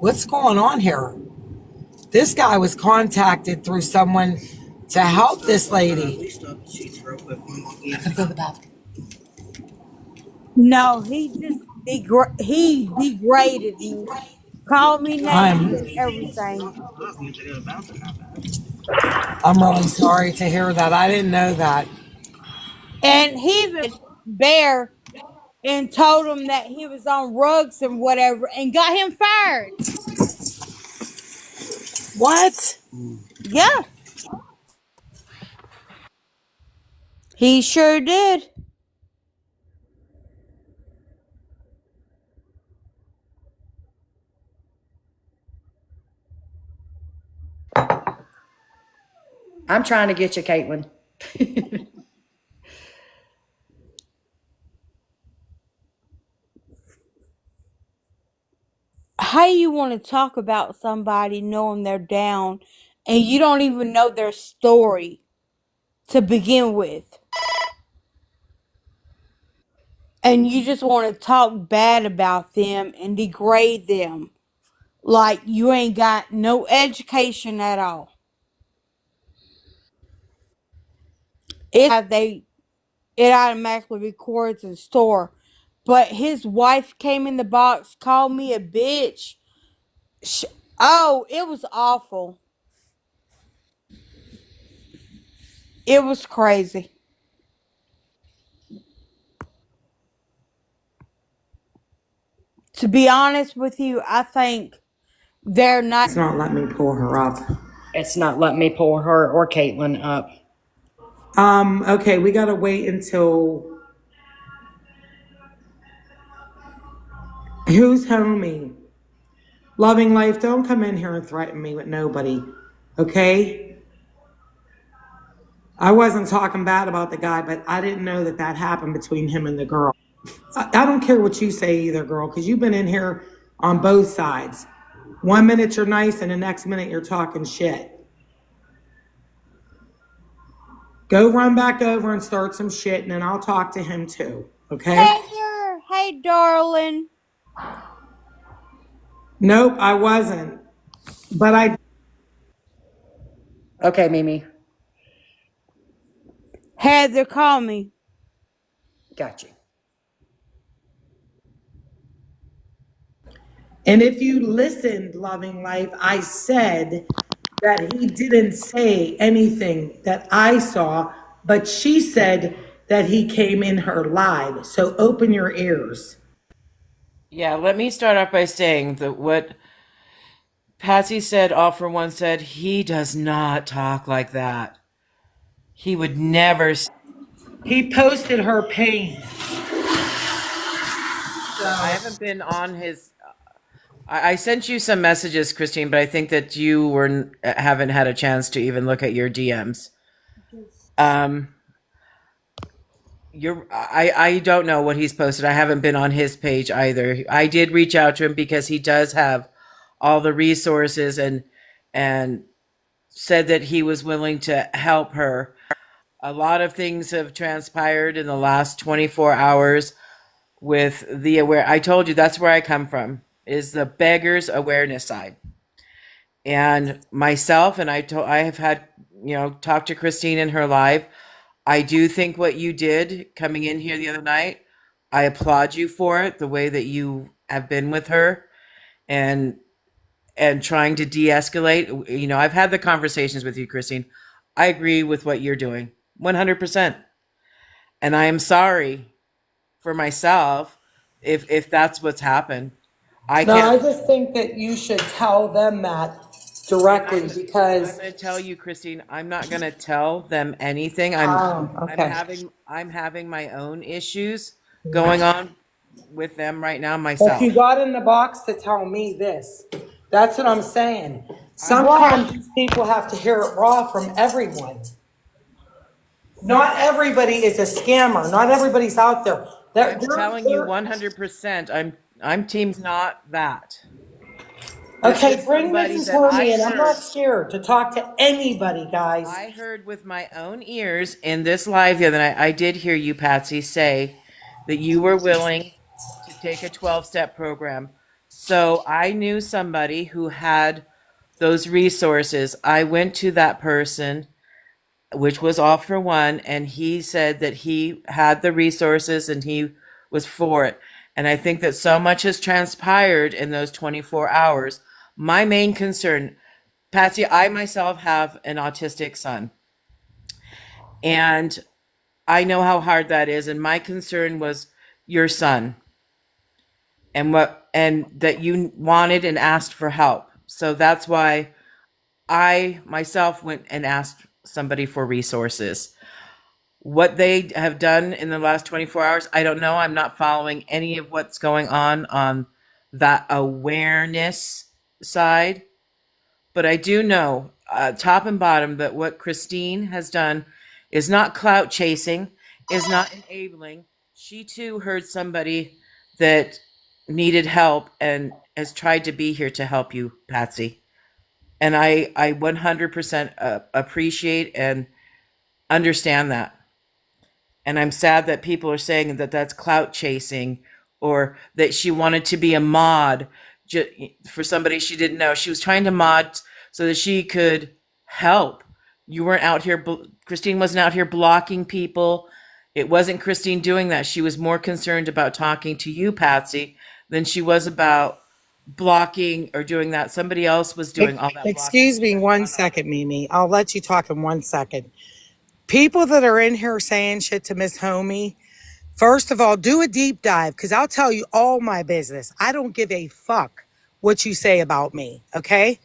What's going on here? This guy was contacted through someone to help this lady. I gotta go to the bathroom. No, he just he degraded me, called me names I'm and everything. I'm really sorry to hear that. I didn't know that. And he even Bear and told him that he was on rugs and whatever and got him fired. What? Yeah, he sure did. I'm trying to get you, Caitlin. How you want to talk about somebody knowing they're down and you don't even know their story to begin with? And you just want to talk bad about them and degrade them like you ain't got no education at all. It automatically records and store. But his wife came in the box, called me a bitch. Sh- oh, it was awful. It was crazy. To be honest with you, I think they're not. It's not letting me pull her up. It's not letting me pull her or Caitlin up. Okay, we gotta wait until who's homie? Loving life, don't come in here and threaten me with nobody. Okay? I wasn't talking bad about the guy, but I didn't know that that happened between him and the girl. I don't care what you say either, girl, because you've been in here on both sides. 1 minute you're nice and the next minute you're talking shit. Go run back over and start some shit and then I'll talk to him too. Okay? Hey there, hey darling. Nope, I wasn't. But I Okay, Mimi. Heather, call me. Got you. and if you listened, loving life, I said that he didn't say anything that I saw, but she said that he came in her live. So open your ears. Yeah, let me start off by saying that what Patsy said, all for one said, he does not talk like that. He would never. He posted her pain. I haven't been on his. I sent you some messages, Christine, but I think that you haven't had a chance to even look at your DMs. Um, I don't know what he's posted. I haven't been on his page either. I did reach out to him because he does have all the resources and said that he was willing to help her. A lot of things have transpired in the last 24 hours with the aware. I told you that's where I come from, is the beggars awareness side. And myself, and I have had, talked to Christine in her live. I do think what you did coming in here the other night, I applaud you for it, the way that you have been with her and trying to de-escalate. I've had the conversations with you, Christine. I agree with what you're doing 100%. And I am sorry for myself if that's what's happened. I No, can't. I just think that you should tell them that directly I'm because, going to tell you, Christine, I'm not going to tell them anything. I'm okay. having my own issues going on with them right now If myself. you got in the box to tell me this, that's what I'm saying. I'm Sometimes these people have to hear it raw from everyone. Not everybody is a scammer. Not everybody's out there. I'm telling you 100%. I'm team not that. This Okay, is bring somebody Mrs. that Homie in. I'm not scared to talk to anybody, guys. I heard with my own ears in this live the other night. I did hear you, Patsy, say that you were willing to take a 12-step program. So I knew somebody who had those resources. I went to that person, which was All for One, and he said that he had the resources and he was for it. And I think that so much has transpired in those 24 hours. My main concern, Patsy, I myself have an autistic son, and I know how hard that is. And my concern was your son and that you wanted and asked for help. So that's why I myself went and asked somebody for resources. What they have done in the last 24 hours, I don't know. I'm not following any of what's going on that awareness side. But I do know, top and bottom, that what Christine has done is not clout chasing, is not enabling. She too heard somebody that needed help and has tried to be here to help you, Patsy. And I 100% appreciate and understand that. And I'm sad that people are saying that that's clout chasing or that she wanted to be a mod for somebody she didn't know. She was trying to mod so that she could help. You weren't out here, Christine wasn't out here blocking people. It wasn't Christine doing that. She was more concerned about talking to you, Patsy, than she was about blocking or doing that. Somebody else was doing all that blocking. Excuse me 1 second, Mimi. I'll let you talk in 1 second. People that are in here saying shit to Miss Homie, first of all, do a deep dive because I'll tell you all my business. I don't give a fuck what you say about me, okay?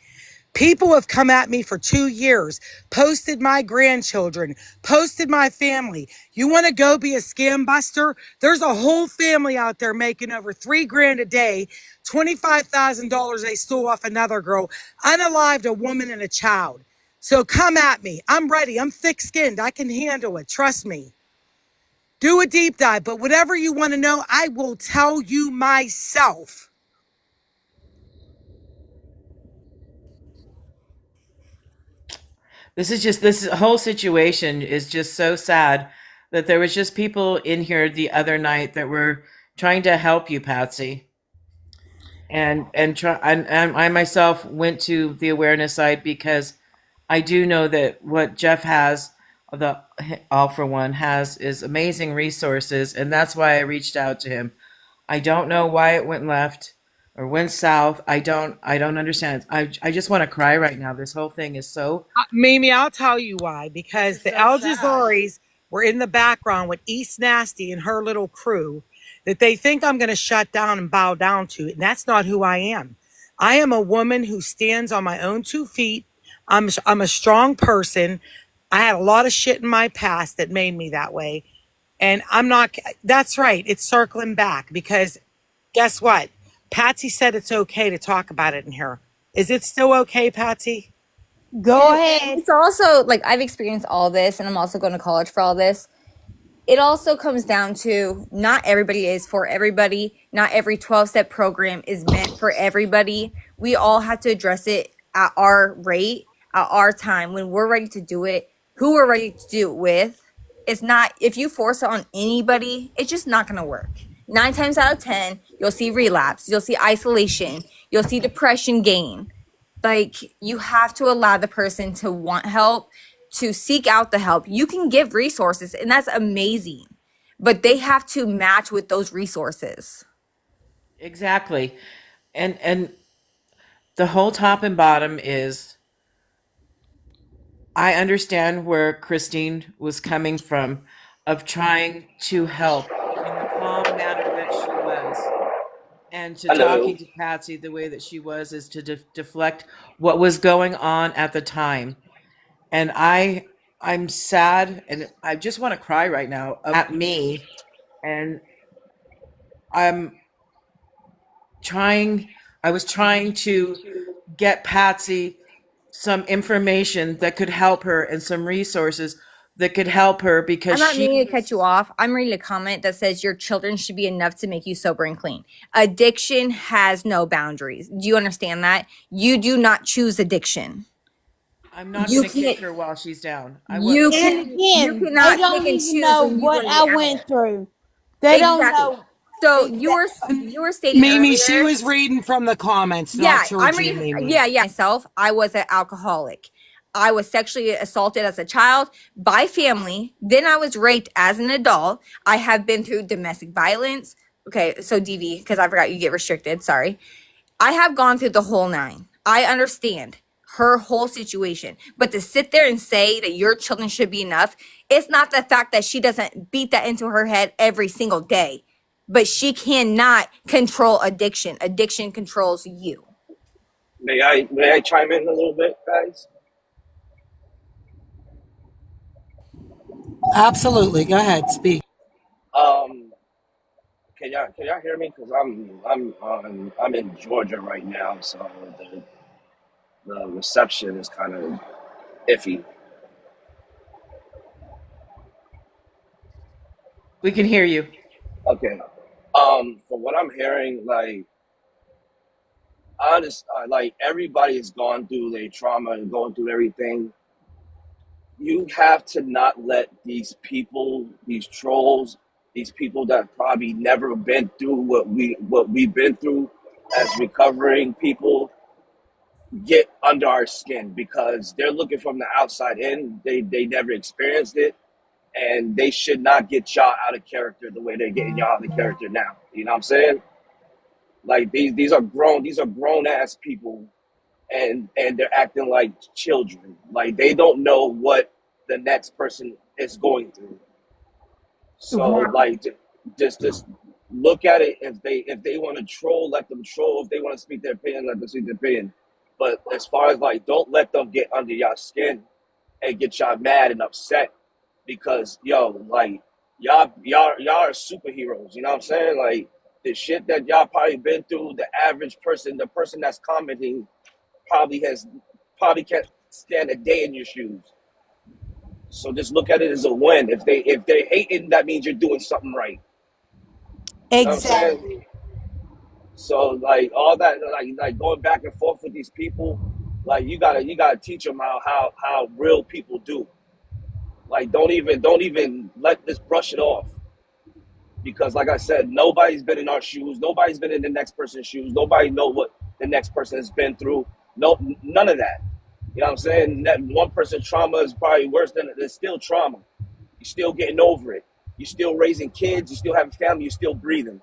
People have come at me for 2 years, posted my grandchildren, posted my family. You want to go be a scam buster? There's a whole family out there making over $3 grand a day, $25,000 they stole off another girl, unalived a woman and a child. So come at me. I'm ready. I'm thick skinned. I can handle it. Trust me. Do a deep dive, but whatever you want to know, I will tell you myself. This whole situation is just so sad that there was just people in here the other night that were trying to help you, Patsy. And I myself went to the awareness side because I do know that what Jeff has, the All for One has, is amazing resources, and that's why I reached out to him. I don't know why it went left or went south. I don't understand. I just want to cry right now. This whole thing is so Mimi, I'll tell you why. this Because is the so Al sad. Jazaris were in the background with East Nasty and her little crew that they think I'm going to shut down and bow down to. And that's not who I am. I am a woman who stands on my own 2 feet. I'm a strong person. I had a lot of shit in my past that made me that way. And I'm not, that's right. It's circling back because guess what? Patsy said it's okay to talk about it in here. Is it still okay, Patsy? Go And ahead. it's also like I've experienced all this, and I'm also going to college for all this. It also comes down to not everybody is for everybody. Not every 12-step program is meant for everybody. We all have to address it at our rate, at our time, when we're ready to do it, who we're ready to do it with. It's not, if you force it on anybody, it's just not going to work. 9 times out of 10, you'll see relapse, you'll see isolation, you'll see depression gain. Like, you have to allow the person to want help, to seek out the help. You can give resources, and that's amazing, but they have to match with those resources. Exactly. And the whole top and bottom is I understand where Christine was coming from of trying to help in the calm manner that she was and to Hello. talking to Patsy the way that she was is to deflect what was going on at the time. And I'm sad and I just want to cry right now at me and I'm trying I was trying to get Patsy some information that could help her and some resources that could help her because I'm not she meaning to cut you was off. I'm reading a comment that says your children should be enough to make you sober and clean. Addiction has no boundaries. Do you understand that? You do not choose addiction. I'm not You going to can't. kick her while she's down. I would You And can. You again, they cannot pick don't and even choose know when you're what going to I be out. went through. They don't Exactly. know. So you were stating Mimi, she earlier. was reading from the comments, Yeah, not towards I'm you, reading. Mimi. Yeah, yeah. Myself, I was an alcoholic. I was sexually assaulted as a child by family. Then I was raped as an adult. I have been through domestic violence. Okay, so DV, because I forgot you get restricted. Sorry. I have gone through the whole nine. I understand her whole situation. But to sit there and say that your children should be enough, it's not the fact that she doesn't beat that into her head every single day. But she cannot control addiction. Addiction controls you. May I chime in a little bit, guys? Absolutely. Go ahead, speak. Um, can y'all hear me? Because I'm in Georgia right now, so the reception is kind of iffy. We can hear you. Okay. From what I'm hearing, like honest, like everybody has gone through their trauma and going through everything. You have to not let these people, these trolls, these people that probably never been through what we've been through as recovering people get under our skin because they're looking from the outside in. They never experienced it, and they should not get y'all out of character the way they're getting y'all out of character now. You know what I'm saying? Like these are grown ass people, and they're acting like children. Like they don't know what the next person is going through. So like just look at it. If they want to troll, let them troll. If they want to speak their opinion, let them speak their opinion. But as far as like, don't let them get under y'all skin and get y'all mad and upset because like y'all are superheroes. You know what I'm saying? Like the shit that y'all probably been through, the average person, the person that's commenting probably can't stand a day in your shoes. So just look at it as a win. If they're hating, that means you're doing something right. You know what I'm saying? Exactly. So like all that, like going back and forth with these people, like you gotta teach them how real people do. Like don't even let this brush it off because like I said, nobody's been in our shoes, nobody's been in the next person's shoes, nobody know what the next person has been through. No, none of that. You know what I'm saying? That one person's trauma is probably worse than it's still trauma. You're still getting over it. You're still raising kids. You still have a family. You're still breathing.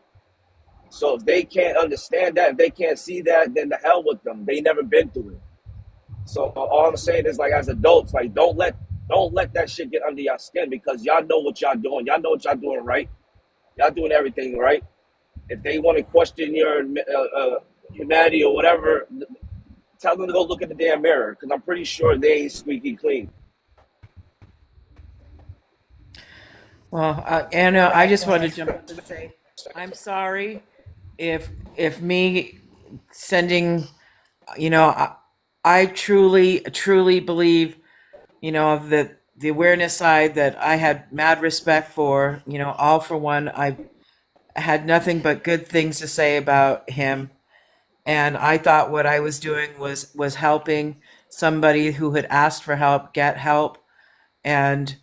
So if they can't understand that, if they can't see that, then the hell with them. They never been through it. So all I'm saying is like as adults, like don't let that shit get under your skin because y'all know what y'all doing. Y'all know what y'all doing right. Y'all doing everything right. If they want to question your humanity or whatever, tell them to go look at the damn mirror because I'm pretty sure they ain't squeaky clean. Well, Anna, I just wanted to jump up and say I'm sorry if me sending, you know, I truly believe, that the awareness side that I had mad respect for, all for one, I had nothing but good things to say about him, and I thought what I was doing was helping somebody who had asked for help get help, and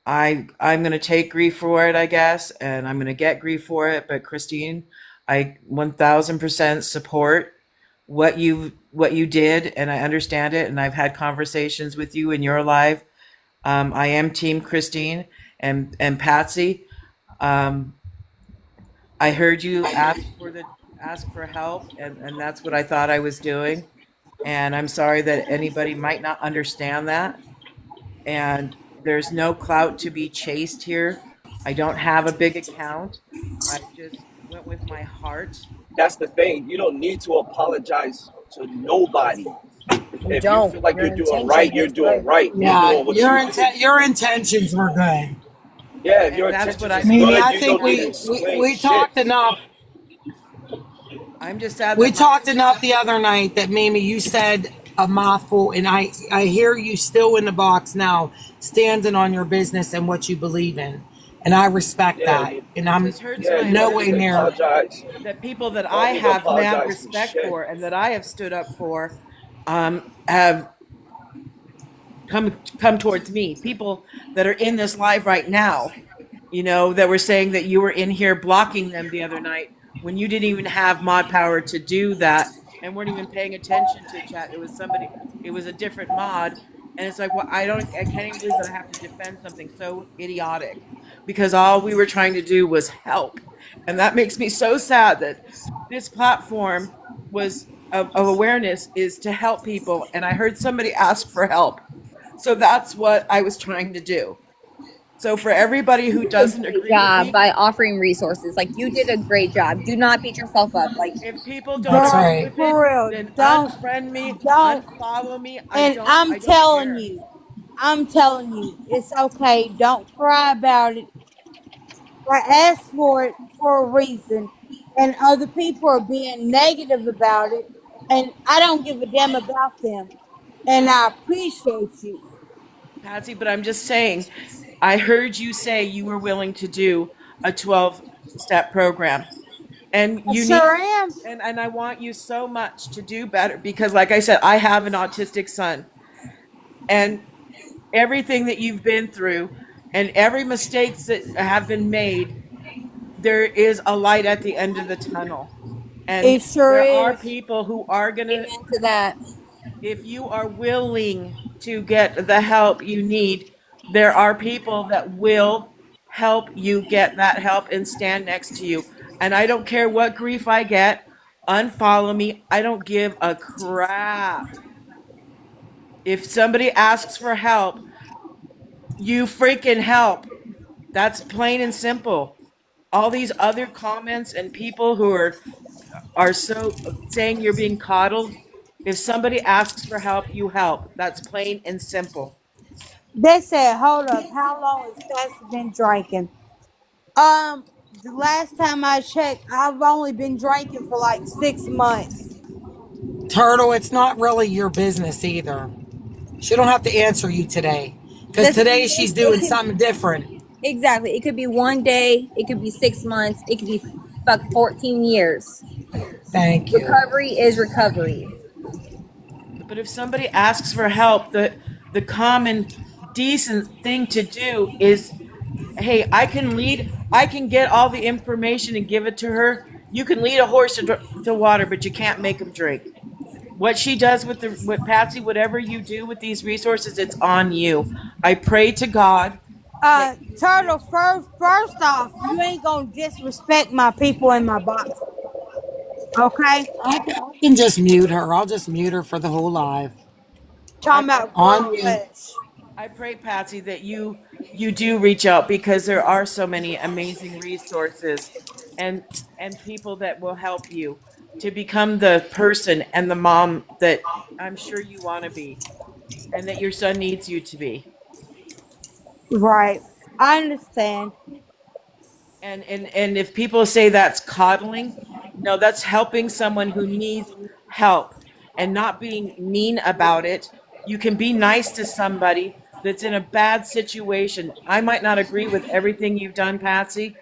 I'm going to take grief for it, I guess, and I'm going to get grief for it. But Christine, I 1000% support what you did, and I understand it. And I've had conversations with you in your life. I am Team Christine and Patsy. Um, I heard you ask for help, and that's what I thought I was doing. And I'm sorry that anybody might not understand that, and there's no clout to be chased here. I don't have a big account. I just went with my heart. That's the thing. You don't need to apologize to nobody. You If you don't. feel like Your you're doing intention right, you're was doing good. right. You're Yeah, doing what you did. your intentions were good. Yeah, if your And that's what intentions I'm is Mimi, good, I you think don't need sad to we, that we, explain we shit. talked enough. I'm just sad We that my talked enough the other night that Mimi, you said a mouthful, and I hear you still in the box now, standing on your business and what you believe in, and I respect Yeah, that. you, And it I'm just hurts yeah, my you no don't heart need way to near. apologize. that people that You don't I need to have mad apologize for respect shit. for and that I have stood up for have come towards me. People that are in this live right now, that were saying that you were in here blocking them the other night when you didn't even have mod power to do that and weren't even paying attention to chat. It was a different mod. And it's like, well, I can't even believe that I have to defend something so idiotic because all we were trying to do was help. And that makes me so sad that this platform of awareness is to help people. And I heard somebody ask for help. So that's what I was trying to do. So for everybody who A doesn't great agree with job me, by offering resources. Like you did a great job. Do not beat yourself up. Like if people don't That's agree Girl, right. with it, for real, then don't, unfriend me, don't. unfollow me. And I don't care. I'm telling you, it's okay. Don't cry about it. I asked for it for a reason, and other people are being negative about it, and I don't give a damn about them. And I appreciate you. Patsy, but I'm just saying, I heard you say you were willing to do a 12-step program. And I you need sure am. and I want you so much to do better because like I said, I have an autistic son. And everything that you've been through and every mistakes that have been made, there is a light at the end of the tunnel. And It sure there are is. people who are going to, amen to that. if you are willing to get the help you need, there are people that will help you get that help and stand next to you. And I don't care what grief I get, unfollow me. I don't give a crap. If somebody asks for help, you freaking help. That's plain and simple. All these other comments and people who are so saying you're being coddled. If somebody asks for help, you help. That's plain and simple. They said, hold up, how long has Cassie been drinking? The last time I checked, I've only been drinking for like 6 months. Turtle, it's not really your business either. She don't have to answer you today. Because This today she's it doing could something different. exactly. It could be one day. It could be 6 months. It could be 14 years. Thank you. Recovery is recovery. But if somebody asks for help, the common decent thing to do is, hey, I can get all the information and give it to her. You can lead a horse to water, but you can't make him drink. What she does with Patsy, whatever you do with these resources, it's on you. I pray to God that you Turtle, first off, you ain't gonna disrespect my people in my box, okay? I can just mute her. I'll just mute her for the whole live. Talking I about pray On girl mute. hush. I pray, Patsy, that you do reach out because there are so many amazing resources and people that will help you to become the person and the mom that I'm sure you want to be and that your son needs you to be. Right. I understand. And if people say that's coddling, no, that's helping someone who needs help and not being mean about it. You can be nice to somebody that's in a bad situation. I might not agree with everything you've done, Patsy,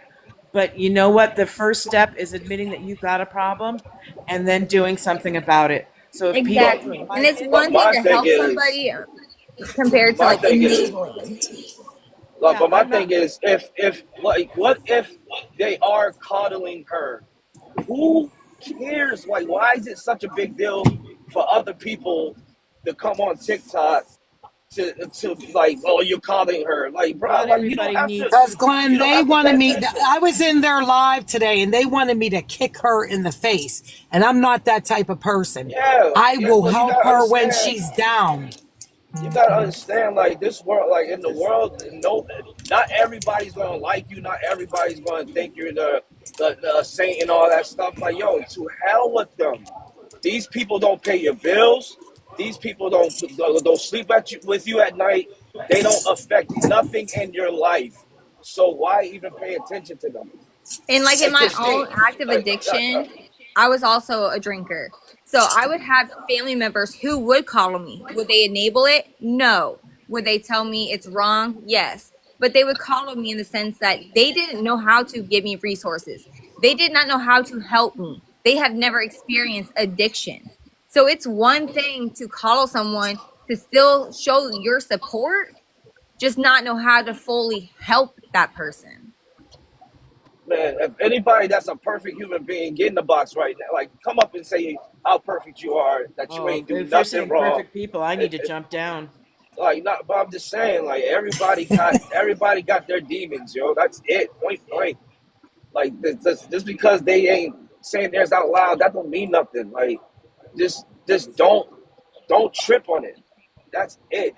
but you know what? The first step is admitting that you've got a problem and then doing something about it. So if But people Exactly. And like it's it, one thing my to thing help is, somebody compared to my like thing is, enabling. yeah, but my I'm thing not. is, if like, what if they are coddling her? Who cares? Like, why is it such a big deal for other people to come on TikTok to like, oh, you're coddling her? Like, bro, Not like you don't everybody have to, needs Because to. you Glenn, don't they have to pay wanted me. attention. I was in their live today, and they wanted me to kick her in the face, and I'm not that type of person. Yeah, I will well, you help gotta her when understand. she's down. You gotta understand, like this world, like in the world, no, not everybody's gonna like you. Not everybody's gonna think you're the saint and all that stuff. Like, yo, to hell with them. These people don't pay your bills. These people don't sleep with you at night. They don't affect nothing in your life. So why even pay attention to them? And like in Like my Christine, own active addiction, I was also a drinker. So I would have family members who would call me. Would they enable it? No. Would they tell me it's wrong? Yes. But they would call on me in the sense that they didn't know how to give me resources. They did not know how to help me. They have never experienced addiction. So it's one thing to call someone to still show your support, just not know how to fully help that person. Man, if anybody that's a perfect human being, get in the box right now. Like, come up and say how perfect you are, that you Oh, ain't do if you're nothing saying wrong. perfect people, I need It, to it, jump down. like, not, but I'm just saying, like, everybody got their demons, yo. That's it, point blank. Like, just because they ain't saying theirs out loud, that don't mean nothing. Like, just don't trip on it. That's it.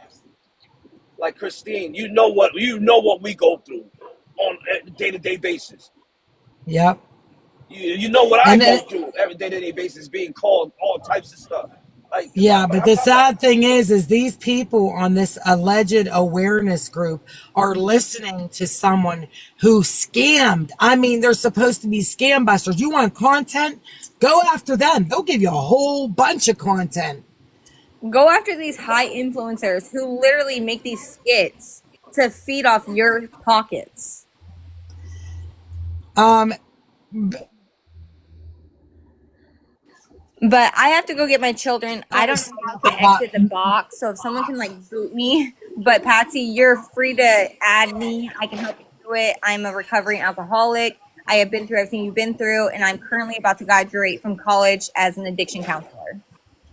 Like Christine, you know what we go through on a day-to-day basis. Yep. You know what I And then, go through every day-to-day basis, being called all types of stuff. yeah, but I'm the not that. sad thing is these people on this alleged awareness group are listening to someone who scammed. I mean, they're supposed to be scam busters. You want content? Go after them. They'll give you a whole bunch of content. Go after these high influencers who literally make these skits to feed off your pockets. Um, But I have to go get my children. I don't know how to exit the but box, so if someone can like boot me. But Patsy, you're free to add me. I can help you through it. I'm a recovering alcoholic. I have been through everything you've been through, and I'm currently about to graduate from college as an addiction counselor.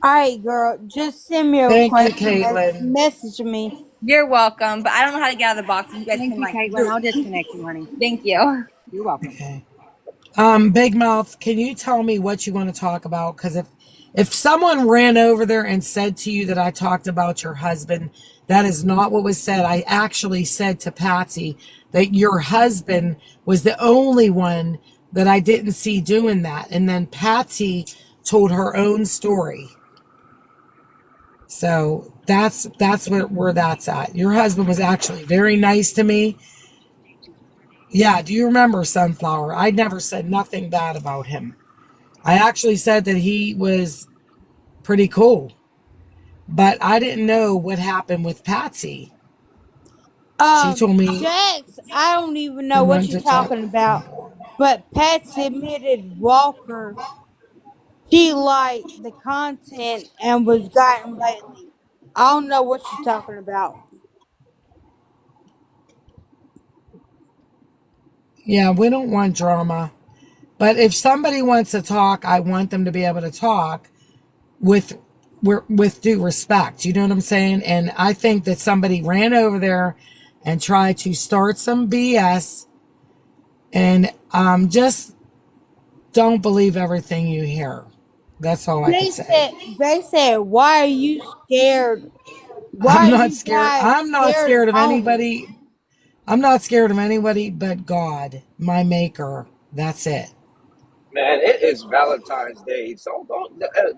All right, girl. Just send me a thank you, request. Caitlin. Message me. You're welcome, but I don't know how to get out of the box. If you guys Thank can you, like Caitlin. boot I'll me. disconnect you, honey. Thank you. You're welcome. Okay. Big Mouth, can you tell me what you want to talk about? Because if someone ran over there and said to you that I talked about your husband, that is not what was said. I actually said to Patsy that your husband was the only one that I didn't see doing that. And then Patsy told her own story. So that's where that's at. Your husband was actually very nice to me. Yeah, do you remember Sunflower? I never said nothing bad about him. I actually said that he was pretty cool, but I didn't know what happened with Patsy. She told me Jax, I don't even he know what wanted you're to talk. talking about. But Patsy admitted Walker, she liked the content and was gotten lately. I don't know what you're talking about. Yeah, we don't want drama. But if somebody wants to talk, I want them to be able to talk with with due respect. You know what I'm saying? And I think that somebody ran over there and tried to start some BS, and just don't believe everything you hear. That's all I could say. They said, why are you scared? Why I'm are not you scared. guys I'm not scared of scared of homies? anybody. I'm not scared of anybody but God, my maker. That's it. Man, it is Valentine's Day. So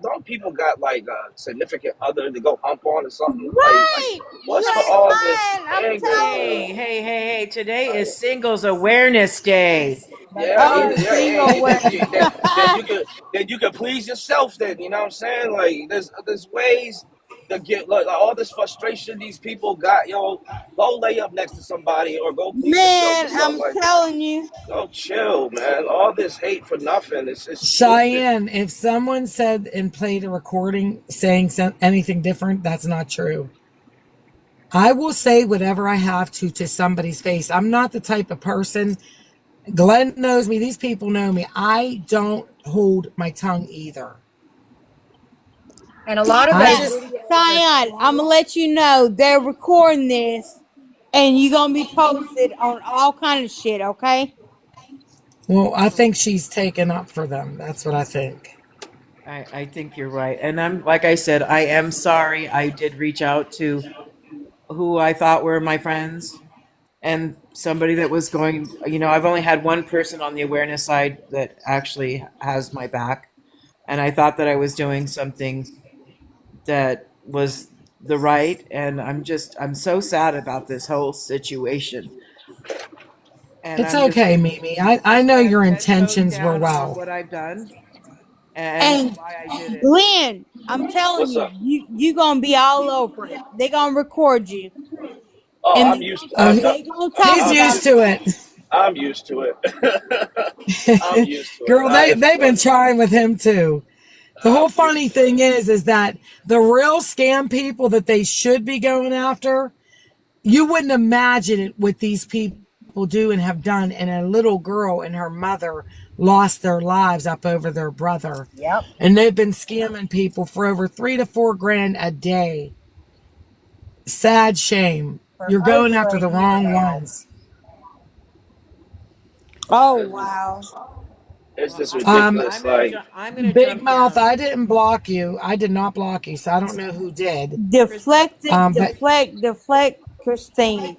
don't people got like a significant other to go hump on or something? Like Right! You what's with ain't all this lying. I'm anger, telling man? Hey, you. hey, hey, hey. Today is Like, Singles Awareness Day. yeah, Oh, either yeah, single hey, awareness. then you could please yourself. Then you know what I'm saying. Like there's ways to get like all this frustration these people got. Yo, go lay up next to somebody or go please yourself or Man, something I'm like that. telling you. Go chill, man. All this hate for nothing. It's stupid. Cheyenne, if someone said and played a recording saying anything different, that's not true. I will say whatever I have to somebody's face. I'm not the type of person. Glenn knows me. These people know me. I don't hold my tongue either. And a lot of I those Cheyenne, just, videos are Cheyenne, I'm gonna so let you know they're recording this and you gonna be posted on all kind of shit, okay? well, I think she's taken up for them. That's what I think. I think you're right. And I'm, like I said, I am sorry. I did reach out to who I thought were my friends and somebody that was going, I've only had one person on the awareness side that actually has my back. And I thought that I was doing something that was the right. And I'm so sad about this whole situation. And It's Yeah. okay, Mimi. I It's know sad. your 10 toes intentions were down on well. what I've done and And why I did it. Glenn, I'm telling What's you, up? you gonna be all over it. They gonna record you, Oh, and I'm used to. Oh, they gonna talk he's I'm about used used. to you. it. I'm used to it. I'm used to it. Girl, I they've been trying with him too. The whole I'm funny used to thing it. is that the real scam people that they should be going after, you wouldn't imagine it with these people people do and have done, and a little girl and her mother lost their lives up over their brother. Yep. And they've been scamming people for over 3 to 4 grand a day. Sad shame. For You're going over after a the year wrong now. ones. Oh It's just, wow. it's just Um, ridiculous. Like, I'm gonna Big jump Mouth, down. I didn't block you. I did not block you, so I don't know who did. Christine, Deflect it, But deflect, Christine.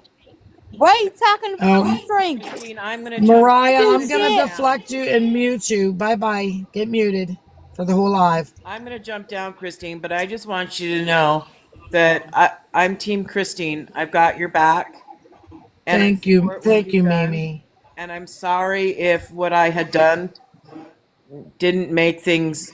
What are you talking about, um, String? Christine, I'm gonna jump. Mariah, Do I'm gonna shit. Down. deflect you and mute you. Bye bye. Get muted for the whole live. I'm gonna jump down, Christine. But I just want you to know that I'm Team Christine. I've got your back, and I support what Thank you've you, done. Mimi. And I'm sorry if what I had done didn't make things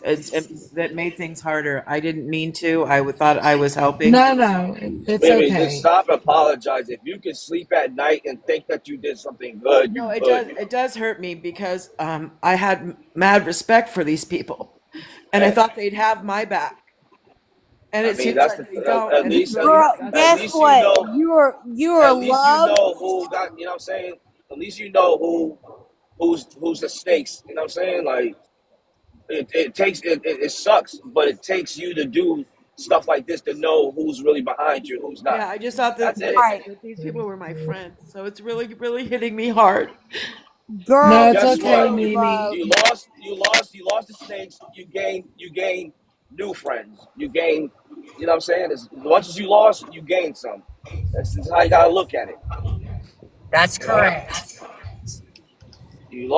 that made things harder. I didn't mean to. Thought I was helping. No, no, it's maybe just okay. stop and apologize. If you can sleep at night and think that you did something good, you No, it good. does. It does hurt me because I had mad respect for these people, and I And, thought they'd have my back, and I it mean, seems that's like the they don't, at and it's least really Girl, at guess disgusting. least you what? know You're at least you loved. know who got. You know what I'm saying? At least you know who's the snakes. You know what I'm saying? Like it takes it sucks, but it takes you to do stuff like this to know who's really behind you, who's not. Yeah, I just thought That's it. Right. that these people were my friends, so it's really really hitting me hard. No, And Girl, it's guess you okay, what? are Mimi. loved. You lost the snakes. You gain new friends. You gain. You know what I'm saying? Once you lost, you gain some. That's just how you gotta look at it. That's You know, correct. you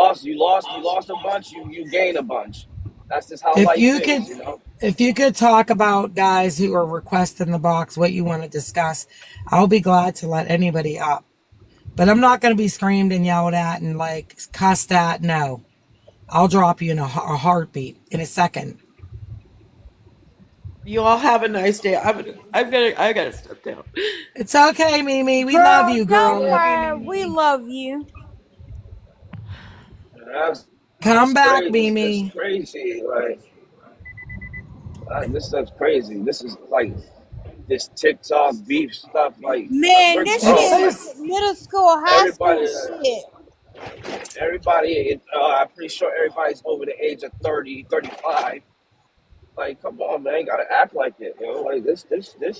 lost a bunch. You gain a bunch. That's just how If life you could, is. You know. if you could talk about guys who are requesting the box, what you want to discuss, I'll be glad to let anybody up. But I'm not going to be screamed and yelled at and like cussed at. No, I'll drop you in a heartbeat in a second. You all have a nice day. I gotta step down. It's okay, Mimi. We love Girl, you, I don't girl. love you, worry. We Mimi. love you. That's Come back, crazy. This is Mimi. crazy. This stuff's crazy. This is like this TikTok beef stuff. Like Man, we're this It's shit grown. so. Like is middle school, high everybody, school shit. I'm pretty sure everybody's over the age of 30, 35. Like, come on, man, you gotta act like it. Like this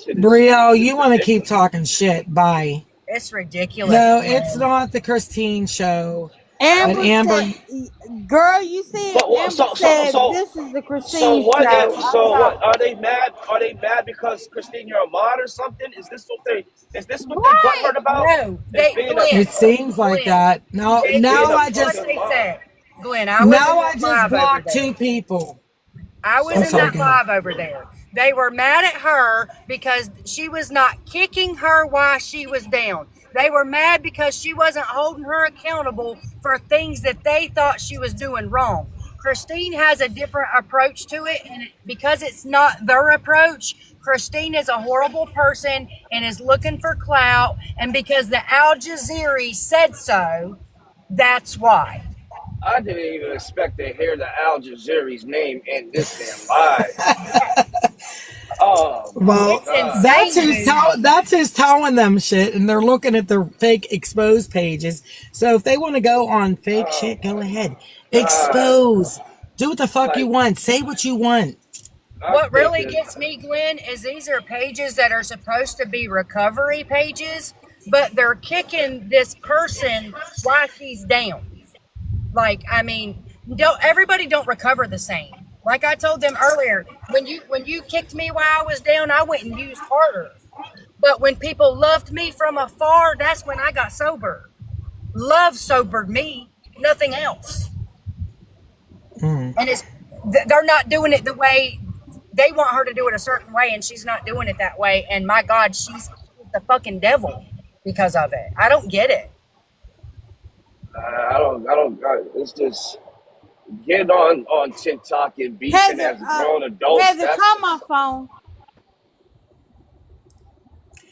shit Brio, is you want to keep ridiculous. talking shit. Bye. It's ridiculous, No, it's Glenn. not the Christine show. But Amber Amber, said, "Girl, you see it." But what? Amber said, So "This is the so Christine what? show." I So what? thought, Are they mad? Are they mad because Christine, you're a mod or something? Is this what they? Is this what they right? butthurt about? No, Is they being a it Glenn, seems like Glenn. that. Now, They being now a this I is what just, fucking they mod? said. Glenn, I was in now I that just live over blocked there. 2 people. I was in Okay, that good. live over there. They were mad at her because she was not kicking her while she was down. They were mad because she wasn't holding her accountable for things that they thought she was doing wrong. Christine has a different approach to it, and because it's not their approach, Christine is a horrible person and is looking for clout. And because the Al Jazeera said so, that's why. I didn't even expect to hear the Al Jazeera's name in this damn live. Oh my Well, It's god! insane, dude. that's who's telling them shit, and they're looking at their fake exposed pages. So if they want to go on fake Oh shit, go my ahead. god! Expose. Do what the fuck you Like want. Say what you want. I'm What really thinking, gets me, Glenn, is these are pages that are supposed to be recovery pages, but they're kicking this person while she's down. Like, I mean, don't everybody don't recover the same. Like I told them earlier, when you kicked me while I was down, I went and used harder. But when people loved me from afar, that's when I got sober. Love sobered me, nothing else. Mm. And they're not doing it the way they want her to do it a certain way, and she's not doing it that way. And my God, she's the fucking devil because of it. I don't get it. it's just getting on TikTok and beefing Heather, as grown adults. Heather, That's call my just phone.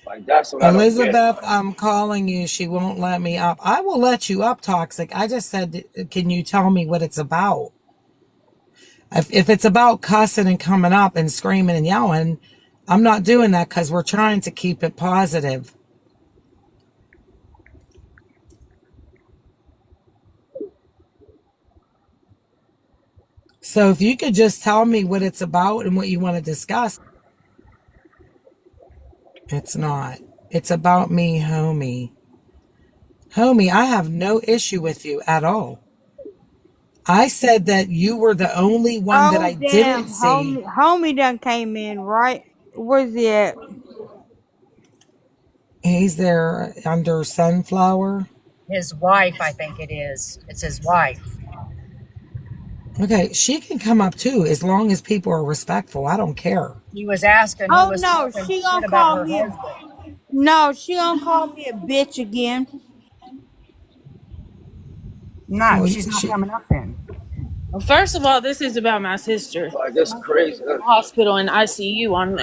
like that's what I don't get. Elizabeth, I'm calling you. She won't let me up. I will let you up, Toxic. I just said, can you tell me what it's about? If it's about cussing and coming up and screaming and yelling, I'm not doing that because we're trying to keep it positive. So if you could just tell me what it's about and what you want to discuss. It's not. It's about me, homie. Homie, I have no issue with you at all. I said that you were the only one that Oh I didn't damn, see. homie done came in, right? Where's he at? He's there under sunflower. His wife, I think it is. It's his wife. Okay, she can come up too as long as people are respectful. I don't care. He Oh was no, talking she shit gonna about call her me a husband. no, she gonna call me a bitch again. No, Well, she's not she coming up then. Well, first of all, this is about my sister. Like it's My sister's crazy. in the hospital in ICU on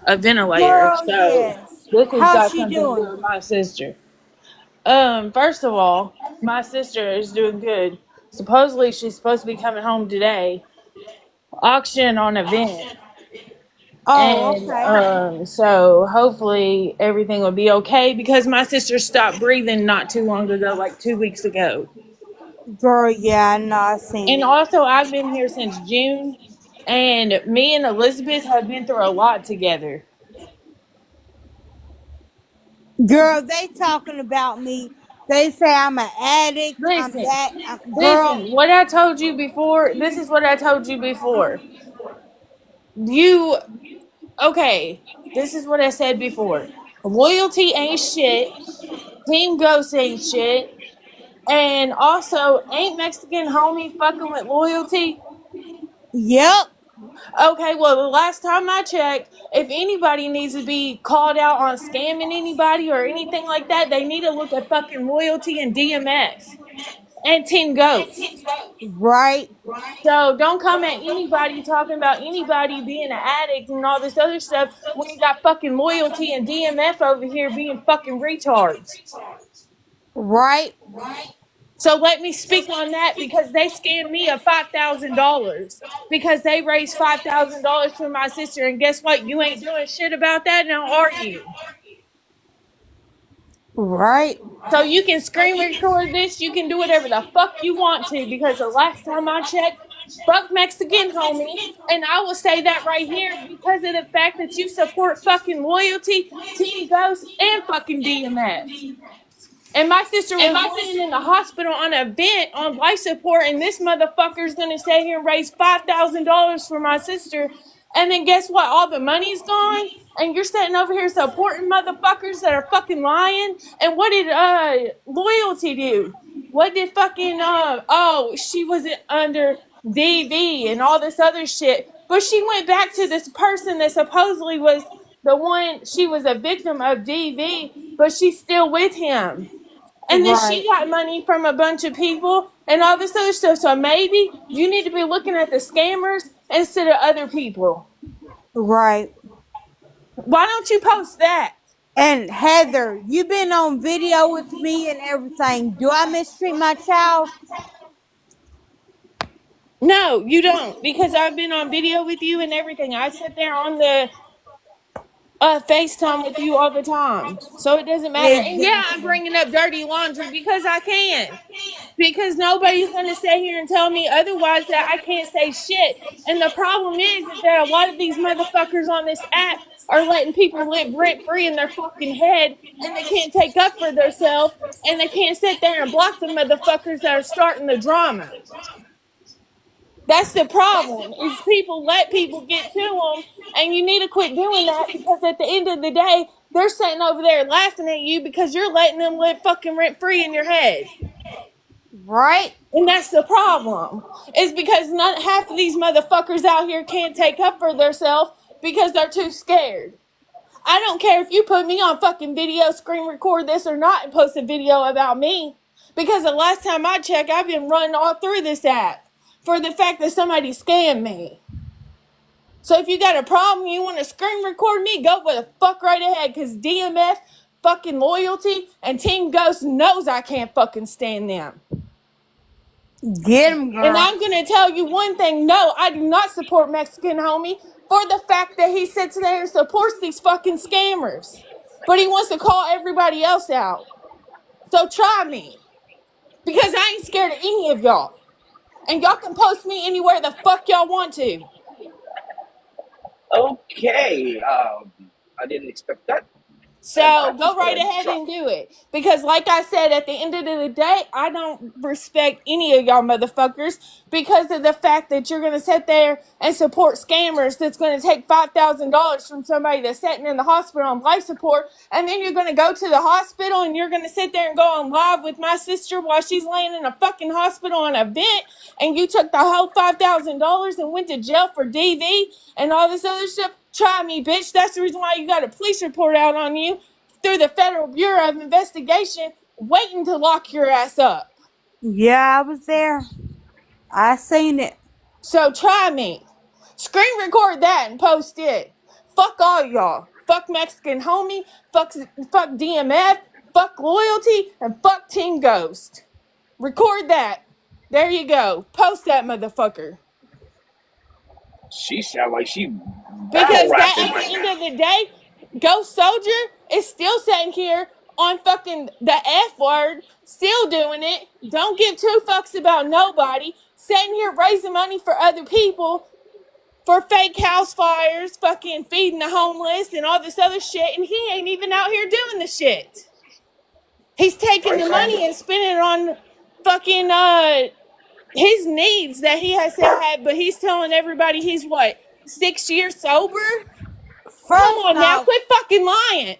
a ventilator. Girl, So yes. this has How's got she something to doing? do with my sister. First of all, my sister is doing good. Supposedly she's supposed to be coming home today, auction on a vent. Oh, And okay. so hopefully everything will be okay because my sister stopped breathing not too long ago, like 2 weeks ago. Girl, yeah, I know, I seen And it. also, I've been here since June, and me and Elizabeth have been through a lot together. Girl, they talking about me. They say I'm an addict. I'm Listen, that. Girl, listen, what I told you before, this is what I told you before. You, okay, this is what I said before. Loyalty ain't shit, Team Ghost ain't shit, and also, ain't Mexican homie fucking with loyalty? yep, Okay, well, the last time I checked, if anybody needs to be called out on scamming anybody or anything like that, they need to look at fucking Loyalty and DMS and Team Ghost. right, So don't come at anybody talking about anybody being an addict and all this other stuff when you got fucking Loyalty and DMF over here being fucking retards. right, So let me speak on that because they scammed me of $5,000 because they raised $5,000 for my sister. And guess what? You ain't doing shit about that now, are you? right, So you can screen record this. You can do whatever the fuck you want to because the last time I checked, fuck Mexican homie. And I will say that right here because of the fact that you support fucking Loyalty, Team Ghost, and fucking DMF. And my sister was laying in the hospital on a vent on life support, and this motherfucker's gonna stay here and raise $5,000 for my sister. And then guess what? All the money's gone, and you're sitting over here supporting motherfuckers that are fucking lying. And what did loyalty do? What did fucking oh, she was under DV and all this other shit. But she went back to this person that supposedly was the one, she was a victim of DV, but she's still with him. And then she right, got money from a bunch of people and all this other stuff. So maybe you need to be looking at the scammers instead of other people. right. Why don't you post that? And Heather, you been on video with me and everything. Do I mistreat my child? No, you don't, because I've been on video with you and everything. I sit there on the FaceTime with you all the time, so it doesn't matter. And yeah, I'm Exactly. bringing up dirty laundry because I can. Because nobody's going to sit here and tell me otherwise that I can't say shit. And the problem is that a lot of these motherfuckers on this app are letting people live rent free in their fucking head and they can't take up for themselves and they can't sit there and block the motherfuckers that are starting the drama. That's the problem. Is people let people get to them, and you need to quit doing that because at the end of the day, they're sitting over there laughing at you because you're letting them live fucking rent free in your head. Right, And that's the problem. Is because not half of these motherfuckers out here can't take up for themselves because they're too scared. I don't care if you put me on fucking video, screen record this or not, and post a video about me. Because the last time I checked, I've been running all through this app for the fact that somebody scammed me. So if you got a problem, you want to screen record me, go for the fuck right ahead. Because DMF, fucking Loyalty, and Team Ghost knows I can't fucking stand them. get him, And girl. I'm going to tell you one thing. No, I do not support Mexican homie for the fact that he sits there and supports these fucking scammers. But he wants to call everybody else out. So try me. Because I ain't scared of any of y'all. And y'all can post me anywhere the fuck y'all want to. Okay. I didn't expect that, and So I'm go just right gonna ahead drop. and do it. Because, like I said, at the end of the day, I don't respect any of y'all motherfuckers because of the fact that you're going to sit there and support scammers that's going to take $5,000 from somebody that's sitting in the hospital on life support. And then you're going to go to the hospital and you're going to sit there and go on live with my sister while she's laying in a fucking hospital on a vent. And you took the whole $5,000 and went to jail for DV and all this other stuff. Try me, bitch. That's the reason why you got a police report out on you through the Federal Bureau of Investigation, waiting to lock your ass up. Yeah, I was there. I seen it. So try me. Screen record that and post it. Fuck all y'all. Fuck Mexican Homie. Fuck DMF. Fuck Loyalty. And fuck Team Ghost. Record that. There you go. Post that motherfucker. She sound like she battle Because that rapping at the right end now. of the day, Ghost Soldier is still sitting here on fucking the F word, still doing it. Don't give two fucks about nobody. Sitting here raising money for other people for fake house fires, fucking feeding the homeless and all this other shit, and he ain't even out here doing the shit. He's taking the Price of money and spending it on fucking his needs that he has had, but he's telling everybody he's what, 6 years sober? Come First on now, off, quit fucking lying.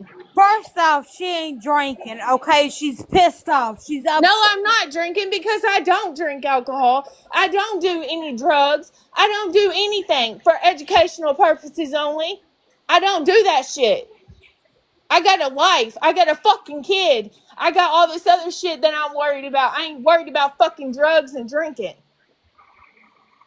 she ain't drinking. Okay, she's pissed off. She's No, upset. I'm not drinking because I don't drink alcohol. I don't do any drugs. I don't do anything for educational purposes only. I don't do that shit. I got a life. I got a fucking kid. I got all this other shit that I'm worried about. I ain't worried about fucking drugs and drinking.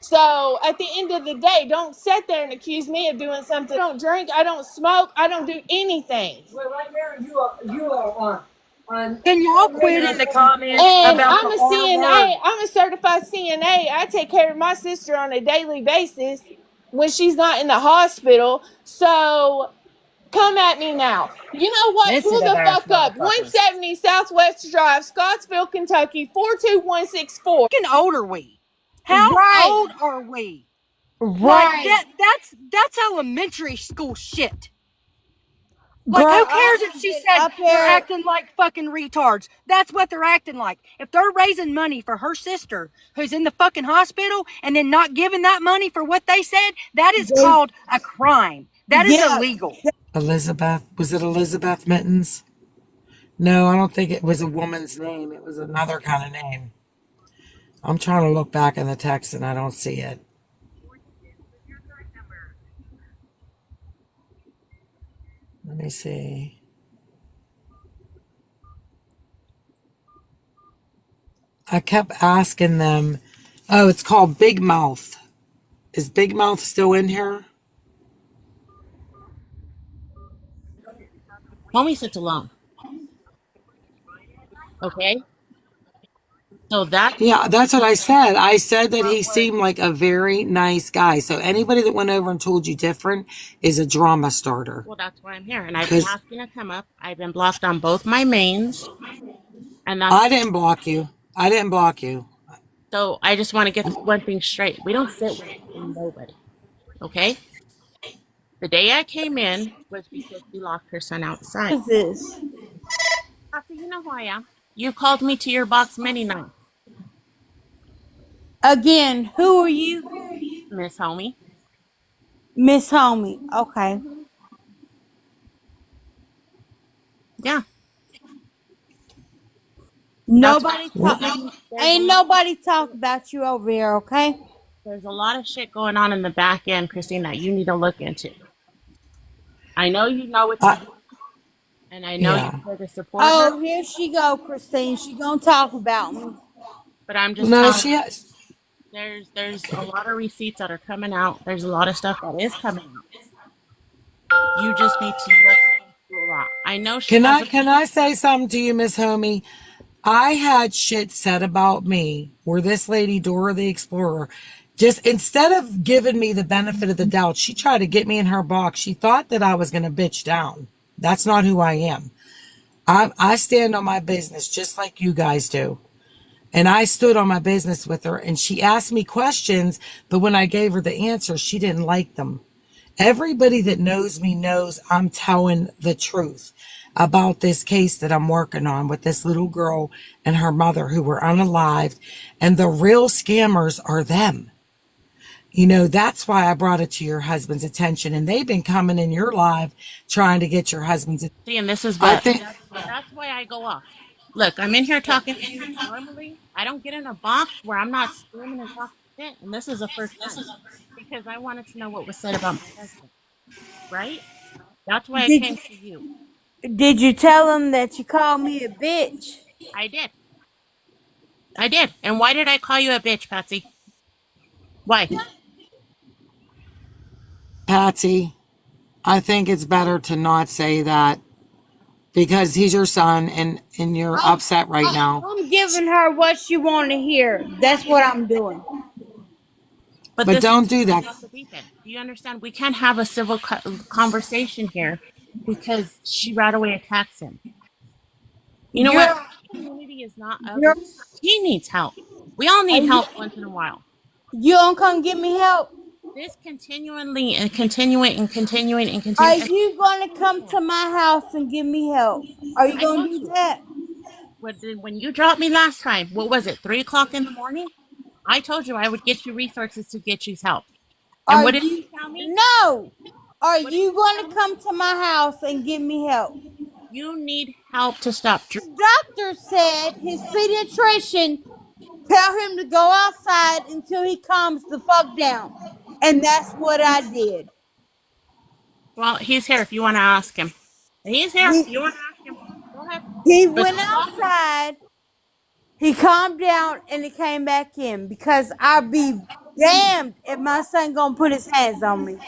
So at the end of the day, don't sit there and accuse me of doing something. I don't drink. I don't smoke. I don't do anything. Well, right there, you are on. Can y'all quit in the comments And about I'm the a R CNA. word? I'm a certified CNA. I take care of my sister on a daily basis when she's not in the hospital. So come at me now. You know what? Pull Sensitive the ass fuck up. motherfucker. 170 Southwest Drive, Scottsville, Kentucky, 42164. How old are we? How Right, old are we? Like right. that's elementary school shit. Like, Girl, who I cares if had she been said up they're there. acting like fucking retards? That's what they're acting like. If they're raising money for her sister who's in the fucking hospital and then not giving that money for what they said, that is They, called a crime. That is yeah, illegal. Elizabeth, was it Elizabeth Mittens? No, I don't think it was a woman's name. It was another kind of name. I'm trying to look back in the text and I don't see it. Let me see. I kept asking them. Oh, it's called Big Mouth. Is Big Mouth still in here? Homie sits alone. Okay. So that's Yeah, that's what I said. I said that he part where seemed like a very nice guy. So anybody that went over and told you different is a drama starter. well, that's why I'm here. And I've been Because asking to come up. I've been blocked on both my mains. And that's I didn't block you. I didn't block you. so I just want to get one thing straight. We don't sit with nobody. Okay? The day I came in was because she locked her son outside. who's this? After you know who I am. You called me to your box many nights, Again, who are you? Miss Homie. Miss Homie. Okay. Yeah. That's why Nobody What? talk. Ain't nobody talk about you over here, okay? there's a lot of shit going on in the back end, Christine, that you need to look into. I know you know what you I, do, and I know you're yeah. here to support her, Oh, here she go, Christine. She gonna talk about me. but I'm just No, telling she you, has. there's a lot of receipts that are coming out. There's a lot of stuff that is coming out. You just need to look into a lot. I know she Can has I a can I say something to you, Miss Homie? I had shit said about me where this lady, Dora the Explorer, just instead of giving me the benefit of the doubt, she tried to get me in her box. She thought that I was going to bitch down. That's not who I am. I stand on my business just like you guys do. And I stood on my business with her, and she asked me questions, but when I gave her the answers, she didn't like them. Everybody that knows me knows I'm telling the truth about this case that I'm working on with this little girl and her mother who were unalived. And the real scammers are them. You know, that's why I brought it to your husband's attention. And they've been coming in your live trying to get your husband's attention. See, and this is I what think, that's why I go off. Look, I'm in here talking to you. Normally, I don't get in a box where I'm not screaming and talking shit, and this is the first time because I wanted to know what was said about my husband, right? That's why I Did came you to you. did you tell him that you called me a bitch? I did. I did. And why did I call you a bitch, Patsy? Why? Patsy, I think it's better to not say that because he's your son and you're I'm upset right now. I'm giving her what she want to hear. That's what I'm doing. But But this is don't do that. off the deep end. Do you understand? We can't have a civil conversation here because she right away attacks him. You know what? You're This community is not you're ugly. He needs help. We all are need you help once in a while. you don't come get me help? This continually and continuing and continuing and Are continuing. you gonna come to my house and give me help? Are you I gonna told do you that? when you dropped me last time. What was it? 3 o'clock in the morning. I told you I would get you resources to get you help. And Are what did you you tell me? no? Are What did you you gonna tell me? come to my house and give me help? You need help to stop drinking. His doctor said his pediatrician tell him to go outside until he calms the fuck down. And that's what I did. Well, he's here if you want to ask him. He's here. He You want to ask him? Go ahead. he But went don't talk to him. outside, he calmed down, and he came back in because I'll be damned if my son gonna put his hands on me.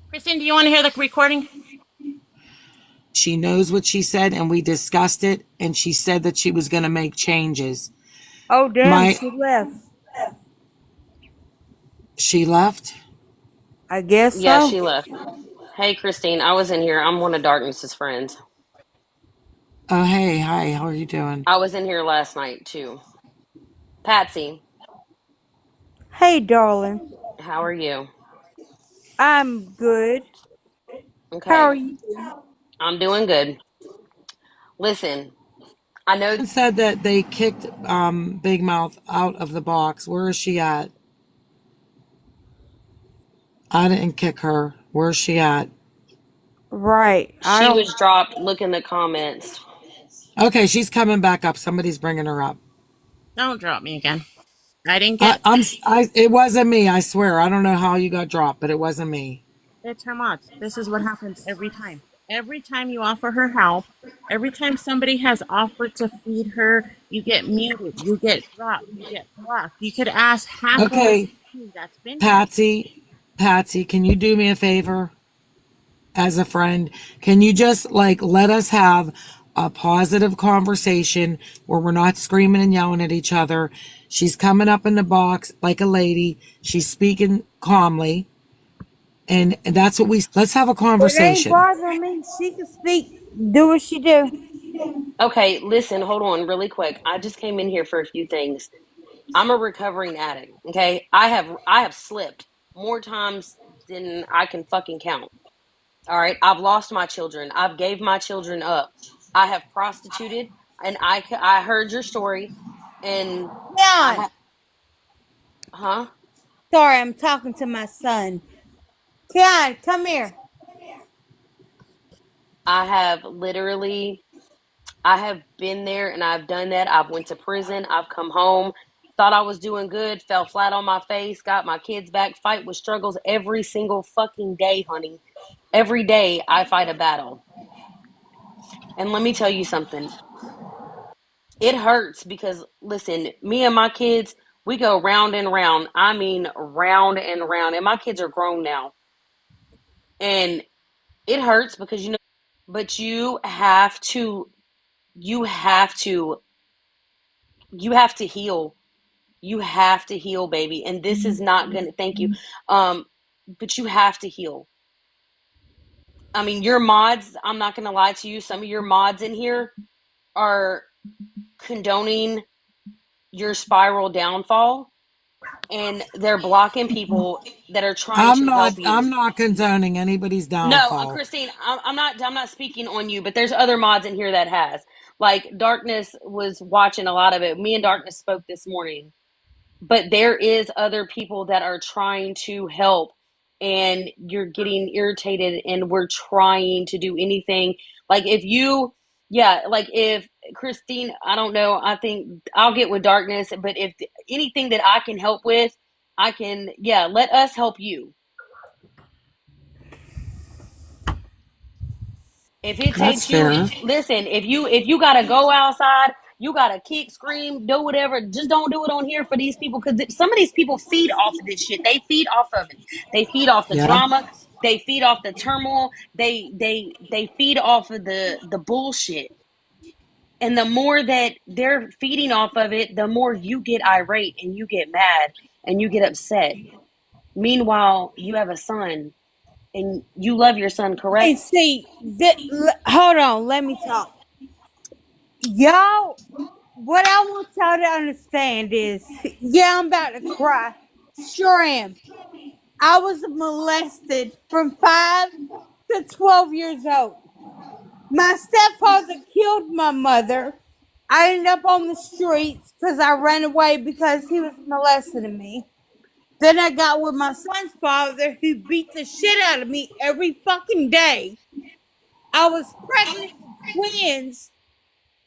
Christine, do you want to hear the recording? She knows what she said, and we discussed it, and she said that she was going to make changes. Oh damn, My, she left. she left. I guess Yeah, so. she left. Hey, Christine, I was in here. I'm one of Darkness's friends. Oh, hey, hi, how are you doing? I was in here last night too. Patsy, Hey darling, how are you? I'm good. How Okay, are you? I'm doing good. Listen, I know It said that they kicked Big Mouth out of the box. Where is she at? I didn't kick her. Where's she at? Right. I she don't. was dropped. Look in the comments. Okay, she's coming back up. Somebody's bringing her up. Don't drop me again. I didn't get. It wasn't me. I swear. I don't know how you got dropped, but it wasn't me. It's her mods. This is what happens every time. Every time you offer her help, every time somebody has offered to feed her, you get muted, you get dropped, you get blocked. You could ask half of the Okay, team that's been here. Patsy, can you do me a favor as a friend? Can you just like let us have a positive conversation where we're not screaming and yelling at each other? She's coming up in the box like a lady. She's speaking calmly. And that's what let's have a It ain't conversation. bothering me. She can speak. Do what she do. Okay, listen, hold on really quick. I just came in here for a few things. I'm a recovering addict, okay? I have slipped more times than I can fucking count. All right, I've lost my children. I've gave my children up. I have prostituted, and I heard your story, and I Leon. ha- huh? Sorry, I'm talking to my son. Keon, come here. I have literally I have been there and I've done that. I've went to prison. I've come home, thought I was doing good, fell flat on my face, got my kids back, fight with struggles every single fucking day, honey. Every day I fight a battle. And let me tell you something. It hurts because listen, me and my kids, we go round and round. I mean round and round. And my kids are grown now. And it hurts because but you have to you have to heal. You have to heal, baby. And this is not gonna thank you. Um, but you have to heal. I mean, your mods, I'm not gonna lie to you, some of your mods in here are condoning your spiral downfall, and they're blocking people that are trying I'm to not. help I'm you. not condoning anybody's No, downfall. Christine, I'm not speaking on you, but there's other mods in here that has. Like Darkness was watching a lot of it. Me and Darkness spoke this morning, but there is other people that are trying to help, and you're getting irritated, and we're trying to do anything. Like if you, yeah, like if Christine, I don't know, I think I'll get with Darkness, but if anything that I can help with, I can, yeah, let us help you. If it That's takes you, fair. listen, if you gotta go outside, you gotta kick, scream, do whatever. Just don't do it on here for these people, because some of these people feed off of this shit. They feed off of it. They feed off the Yeah. drama. They feed off the turmoil. They feed off of the bullshit. And the more that they're feeding off of it, the more you get irate and you get mad and you get upset. Meanwhile, you have a son and you love your son, Hey, correct? see, hold on, let me talk. Y'all, what I want y'all to understand is, yeah, I'm about to cry. Sure am. I was molested from 5 to 12 years old. My stepfather killed my mother. I ended up on the streets because I ran away because he was molesting me. Then I got with my son's father, who beat the shit out of me every fucking day. I was pregnant with twins.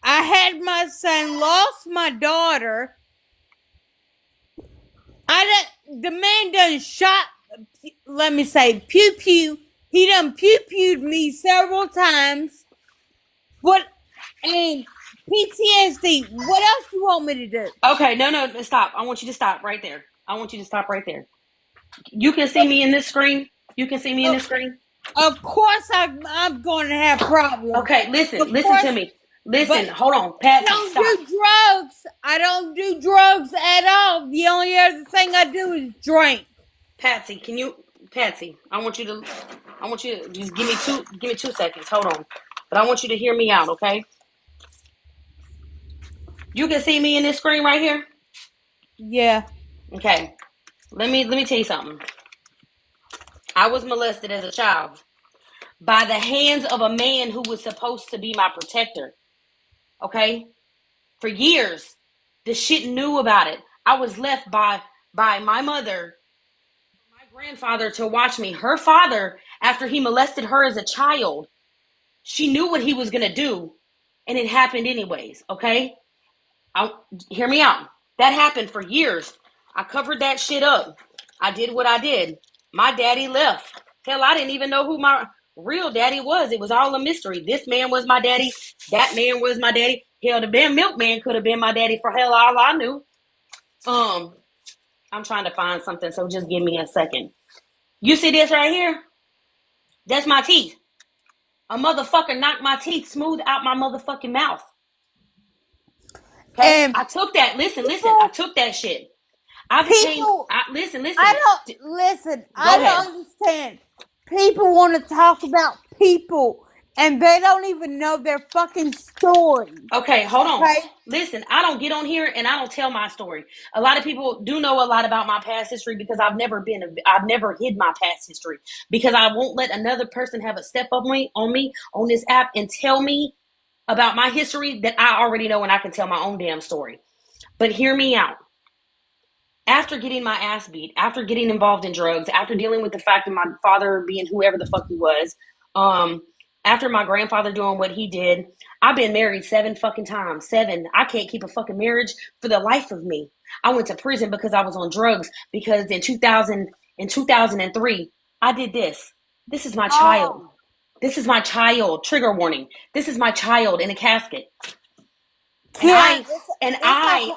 I had my son, lost my daughter. The man done shot, let me say, pew pew. He done pew pewed me several times. What, and PTSD, what else you want me to do? Okay, no, stop. I want you to stop right there. I want you to stop right there. You can see me in this screen. You can see me in Of, this screen. of course I'm going to have problems. Okay, Of listen to course, me. but Listen, hold on, I Patsy, don't stop. do drugs. I don't do drugs at all. The only other thing I do is drink. Patsy, Patsy, I want you to just give me 2 seconds. Hold on. But I want you to hear me out, okay? You can see me in this screen right here? Yeah. Okay. Let me tell you something. I was molested as a child by the hands of a man who was supposed to be my protector. Okay? For years. The shit knew about it. I was left by my mother, my grandfather, to watch me. Her father, after he molested her as a child, she knew what he was gonna do, and it happened anyways. Okay, I, hear me out. That happened for years. I covered that shit up. I did what I did. My daddy left. Hell, I didn't even know who my real daddy was. It was all a mystery. This man was my daddy. That man was my daddy. Hell, the damn milkman could have been my daddy for hell all I knew. Um, I'm trying to find something, so just give me a second. You see this right here? That's my teeth. A motherfucker knocked my teeth smooth out my motherfucking mouth. Okay? And I took that. Listen. I people, took that shit. I became, people, I listen. don't, listen, I Go ahead. don't understand. People want to talk about people and they don't even know their fucking story. Okay, hold on. Okay? Listen, I don't get on here and I don't tell my story. A lot of people do know a lot about my past history because I've never hid my past history, because I won't let another person have a step up me on this app and tell me about my history that I already know, and I can tell my own damn story. But hear me out. After getting my ass beat, after getting involved in drugs, after dealing with the fact of my father being whoever the fuck he was, um, after my grandfather doing what he did, I've been married 7 fucking times. 7. I can't keep a fucking marriage for the life of me. I went to prison because I was on drugs, because in 2003, I did this. This is my child. Oh, This is my child. Trigger warning. This is my child in a casket. And Keon, it's okay.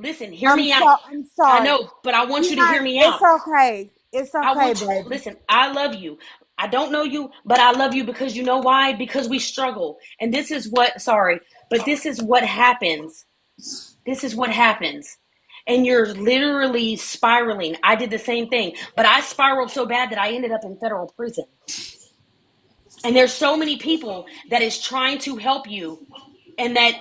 listen, hear me out. I'm I sorry. know, but I want you to hear Keon, me it's out. okay. It's I okay, want you, baby. listen, I love you. I don't know you, but I love you because you know why? Because we struggle. And this is what, sorry, but this is what happens. This is what happens. And you're literally spiraling. I did the same thing, but I spiraled so bad that I ended up in federal prison. And there's so many people that is trying to help you, and that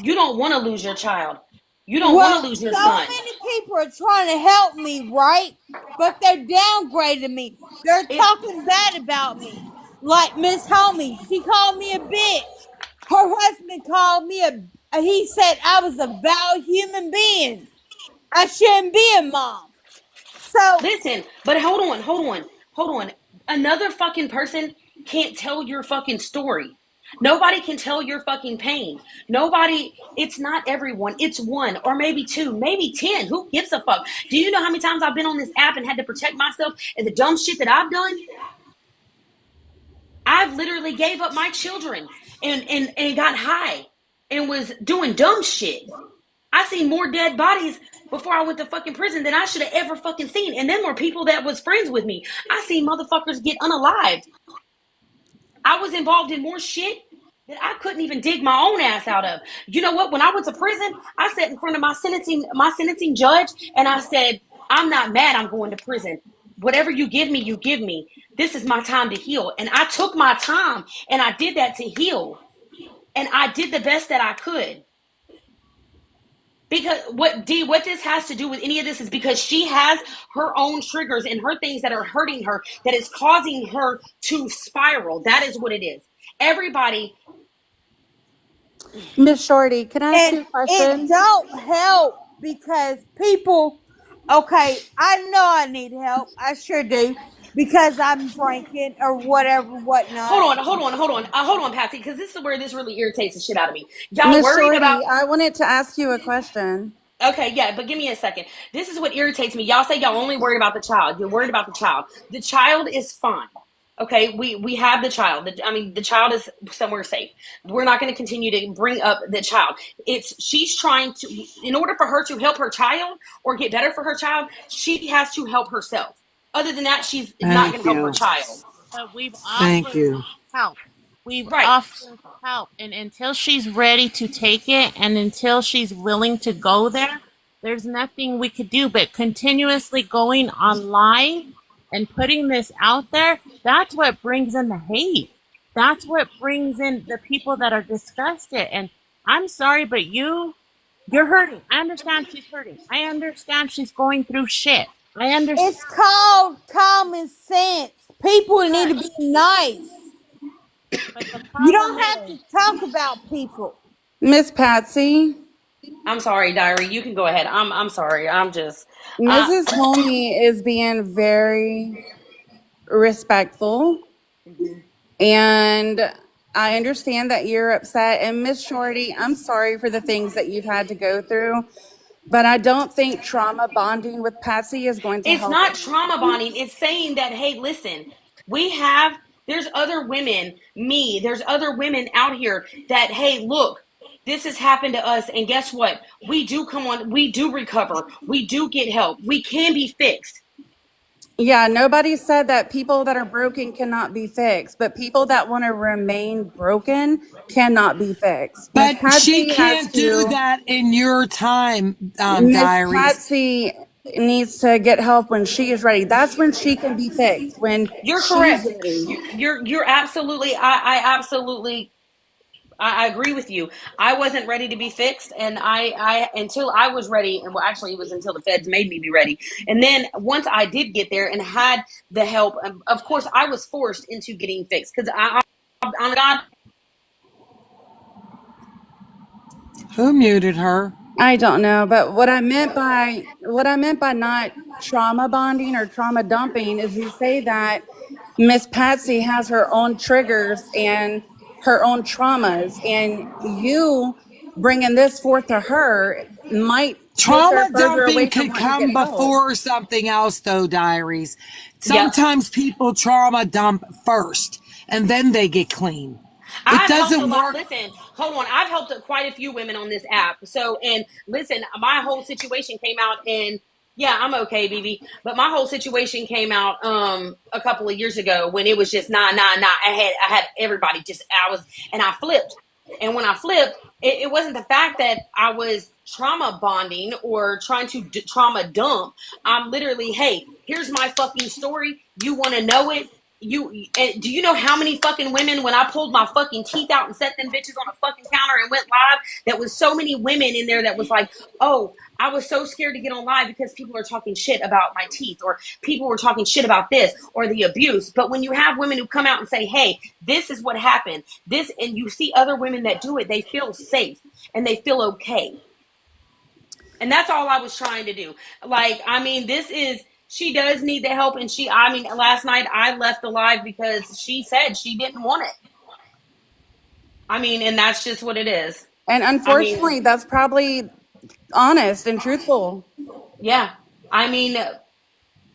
you don't want to lose your child. You don't want to Well, lose your so son. many people are trying to help me, right? But they're downgrading me. They're It talking bad about me. Like Miss Homie, she called me a bitch. Her husband called me he said I was a vile human being. I shouldn't be a mom. So, Listen, but hold on. Another fucking person can't tell your fucking story. Nobody can tell your fucking pain. Nobody, it's not everyone. It's one or maybe two, maybe 10. Who gives a fuck? Do you know how many times I've been on this app and had to protect myself and the dumb shit that I've done? I've literally gave up my children and got high and was doing dumb shit. I seen more dead bodies before I went to fucking prison than I should have ever fucking seen. And then more people that was friends with me. I seen motherfuckers get unalived. I was involved in more shit that I couldn't even dig my own ass out of. You know what? When I went to prison, I sat in front of my sentencing judge and I said, I'm not mad I'm going to prison. Whatever you give me, you give me. This is my time to heal. And I took my time and I did that to heal. And I did the best that I could. Because what this has to do with any of this is because she has her own triggers and her things that are hurting her that is causing her to spiral. That is what it is. Everybody, Miss Shorty, can I ask and you a it question? don't help because people, okay, I know I need help. I sure do because I'm drinking or whatever, whatnot. hold on, Patsy, because this is where this really irritates the shit out of me. Y'all Miss worried about. Shorty, I wanted to ask you a question. Okay, yeah, but give me a second. This is what irritates me. Y'all say y'all only worried about the child. You're worried about the child. The child is fine. Okay, we have the child. I mean, the child is somewhere safe. We're not going to continue to bring up the child. It's she's trying to, in order for her to help her child or get better for her child, she has to help herself. Other than that, she's not going Thank to help her you. child. But we've Thank offered you. help. We've Right. offered help. And until she's ready to take it and until she's willing to go there, there's nothing we could do but continuously going online and putting this out there. That's what brings in the hate. That's what brings in the people that are disgusted. And I'm sorry, but you're hurting. I understand she's hurting. I understand she's going through shit. I understand. It's called common sense. People need to Right. be nice. But the You problem don't have is, to talk about people. Miss Patsy, I'm sorry, Diary. You can go ahead. I'm sorry. I'm just. Uh, Mrs. Homey is being very respectful, mhm. and I understand that you're upset. And Miss Shorty, I'm sorry for the things that you've had to go through, but I don't think trauma bonding with Patsy is going to It's help not trauma anything. bonding. It's saying that, hey, listen, we have, there's other women, there's other women out here that, hey, look, this has happened to us. And guess what? We do come on, we do recover, we do get help, we can be fixed. Yeah, nobody said that people that are broken cannot be fixed, but people that want to remain broken cannot be fixed. But she can't do that in your time, Miss diaries. Patsy needs to get help when she is ready. That's when she can be fixed, when You're she's correct. ready. You're absolutely, I absolutely, I agree with you. I wasn't ready to be fixed, and I until I was ready, and well, actually, it was until the feds made me be ready. And then once I did get there and had the help, of course, I was forced into getting fixed because on God, Who muted her? I don't know, but what I meant by not trauma bonding or trauma dumping is to say that Miss Patsy has her own triggers and her own traumas, and you bringing this forth to her might push her Trauma further dumping away from could wanting to get come help. before something else, though, diaries. yep. Sometimes people trauma dump first and then they get clean. It I've helped a doesn't lot. work. Listen, hold on. I've helped quite a few women on this app. So, and listen, my whole situation came out in, yeah, I'm okay, BB. But my whole situation came out a couple of years ago when it was just nah. I had everybody just and I flipped. And when I flipped, it wasn't the fact that I was trauma bonding or trying to trauma dump. I'm literally, hey, here's my fucking story. You want to know it? do you know how many fucking women, when I pulled my fucking teeth out and set them bitches on a fucking counter and went live, that was so many women in there that was like, oh, I was so scared to get on live because people are talking shit about my teeth, or people were talking shit about this or the abuse. But when you have women who come out and say, hey, this is what happened, this, and you see other women that do it, they feel safe and they feel okay. And that's all I was trying to do. Like, I mean, she does need the help. And last night I left the live because she said she didn't want it. I mean, and that's just what it is. And I mean, unfortunately, that's probably honest and truthful. yeah. I mean,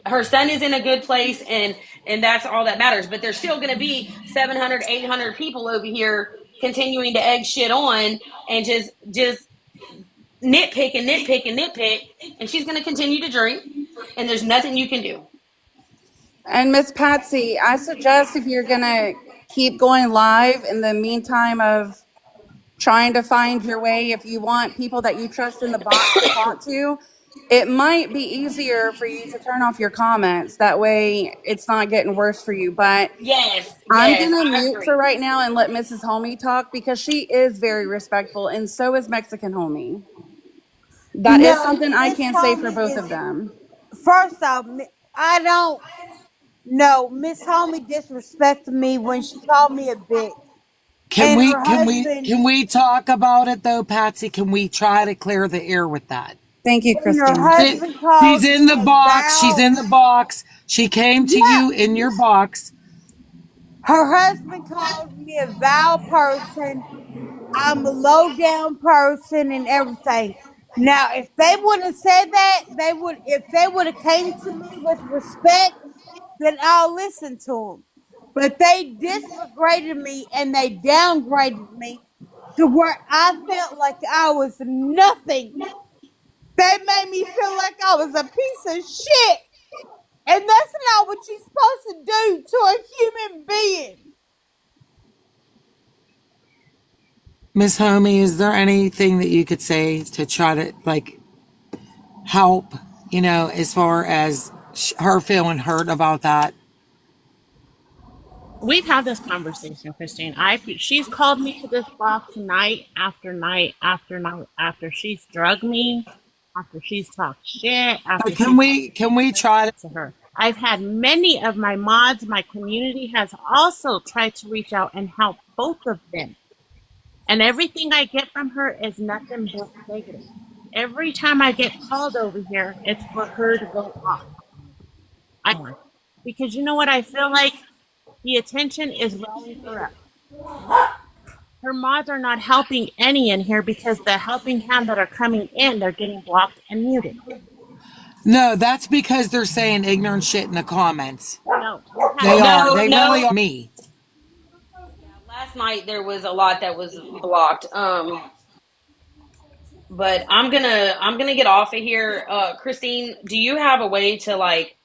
her son is in a good place, and that's all that matters. But there's still going to be 700, 800 people over here continuing to egg shit on and just nitpick and nitpick and nitpick. And she's going to continue to drink, and there's nothing you can do. And Miss Patsy, I suggest if you're going to keep going live in the meantime of trying to find your way, if you want people that you trust in the box to talk to, it might be easier for you to turn off your comments. That way it's not getting worse for you. But Yes, I'm yes, going to I mute for agree. right now and let Mrs. Homie talk because she is very respectful and so is Mexican Homie. That is No, something I Miss can say for Homie both of is them. first off. I don't know. Miss Homie disrespected me when she called me a bitch, Can and we her can we husband can we talk about it though, Patsy? Can we try to clear the air with that? Thank you, and her Christine. husband She's called in me the a box. She's vile. in the box. She came to Yeah, you in your box. her husband called me a vile person. I'm a low down person and everything. Now, if they would have said that, if they would have came to me with respect, then I'll listen to them. But they disregarded me and they downgraded me to where I felt like I was nothing. They made me feel like I was a piece of shit. And that's not what you're supposed to do to a human being. Miss Homie, is there anything that you could say to try to like help, as far as her feeling hurt about that? We've had this conversation, Christine. She's called me to this box night after night after night after she's drugged me, after she's talked shit, after But can she's we can we try to to her. I've had many of my mods, my community has also tried to reach out and help both of them. And everything I get from her is nothing but negative. Every time I get called over here, it's for her to go off. Because you know what? I feel like the attention is rallying her up. Her mods are not helping any in here because the helping hand that are coming in, they're getting blocked and muted. No, that's because they're saying ignorant shit in the comments. No, we've had They are. No, They really no. are me. Yeah, last night there was a lot that was blocked. But I'm gonna get off of here. Christine, do you have a way to, like?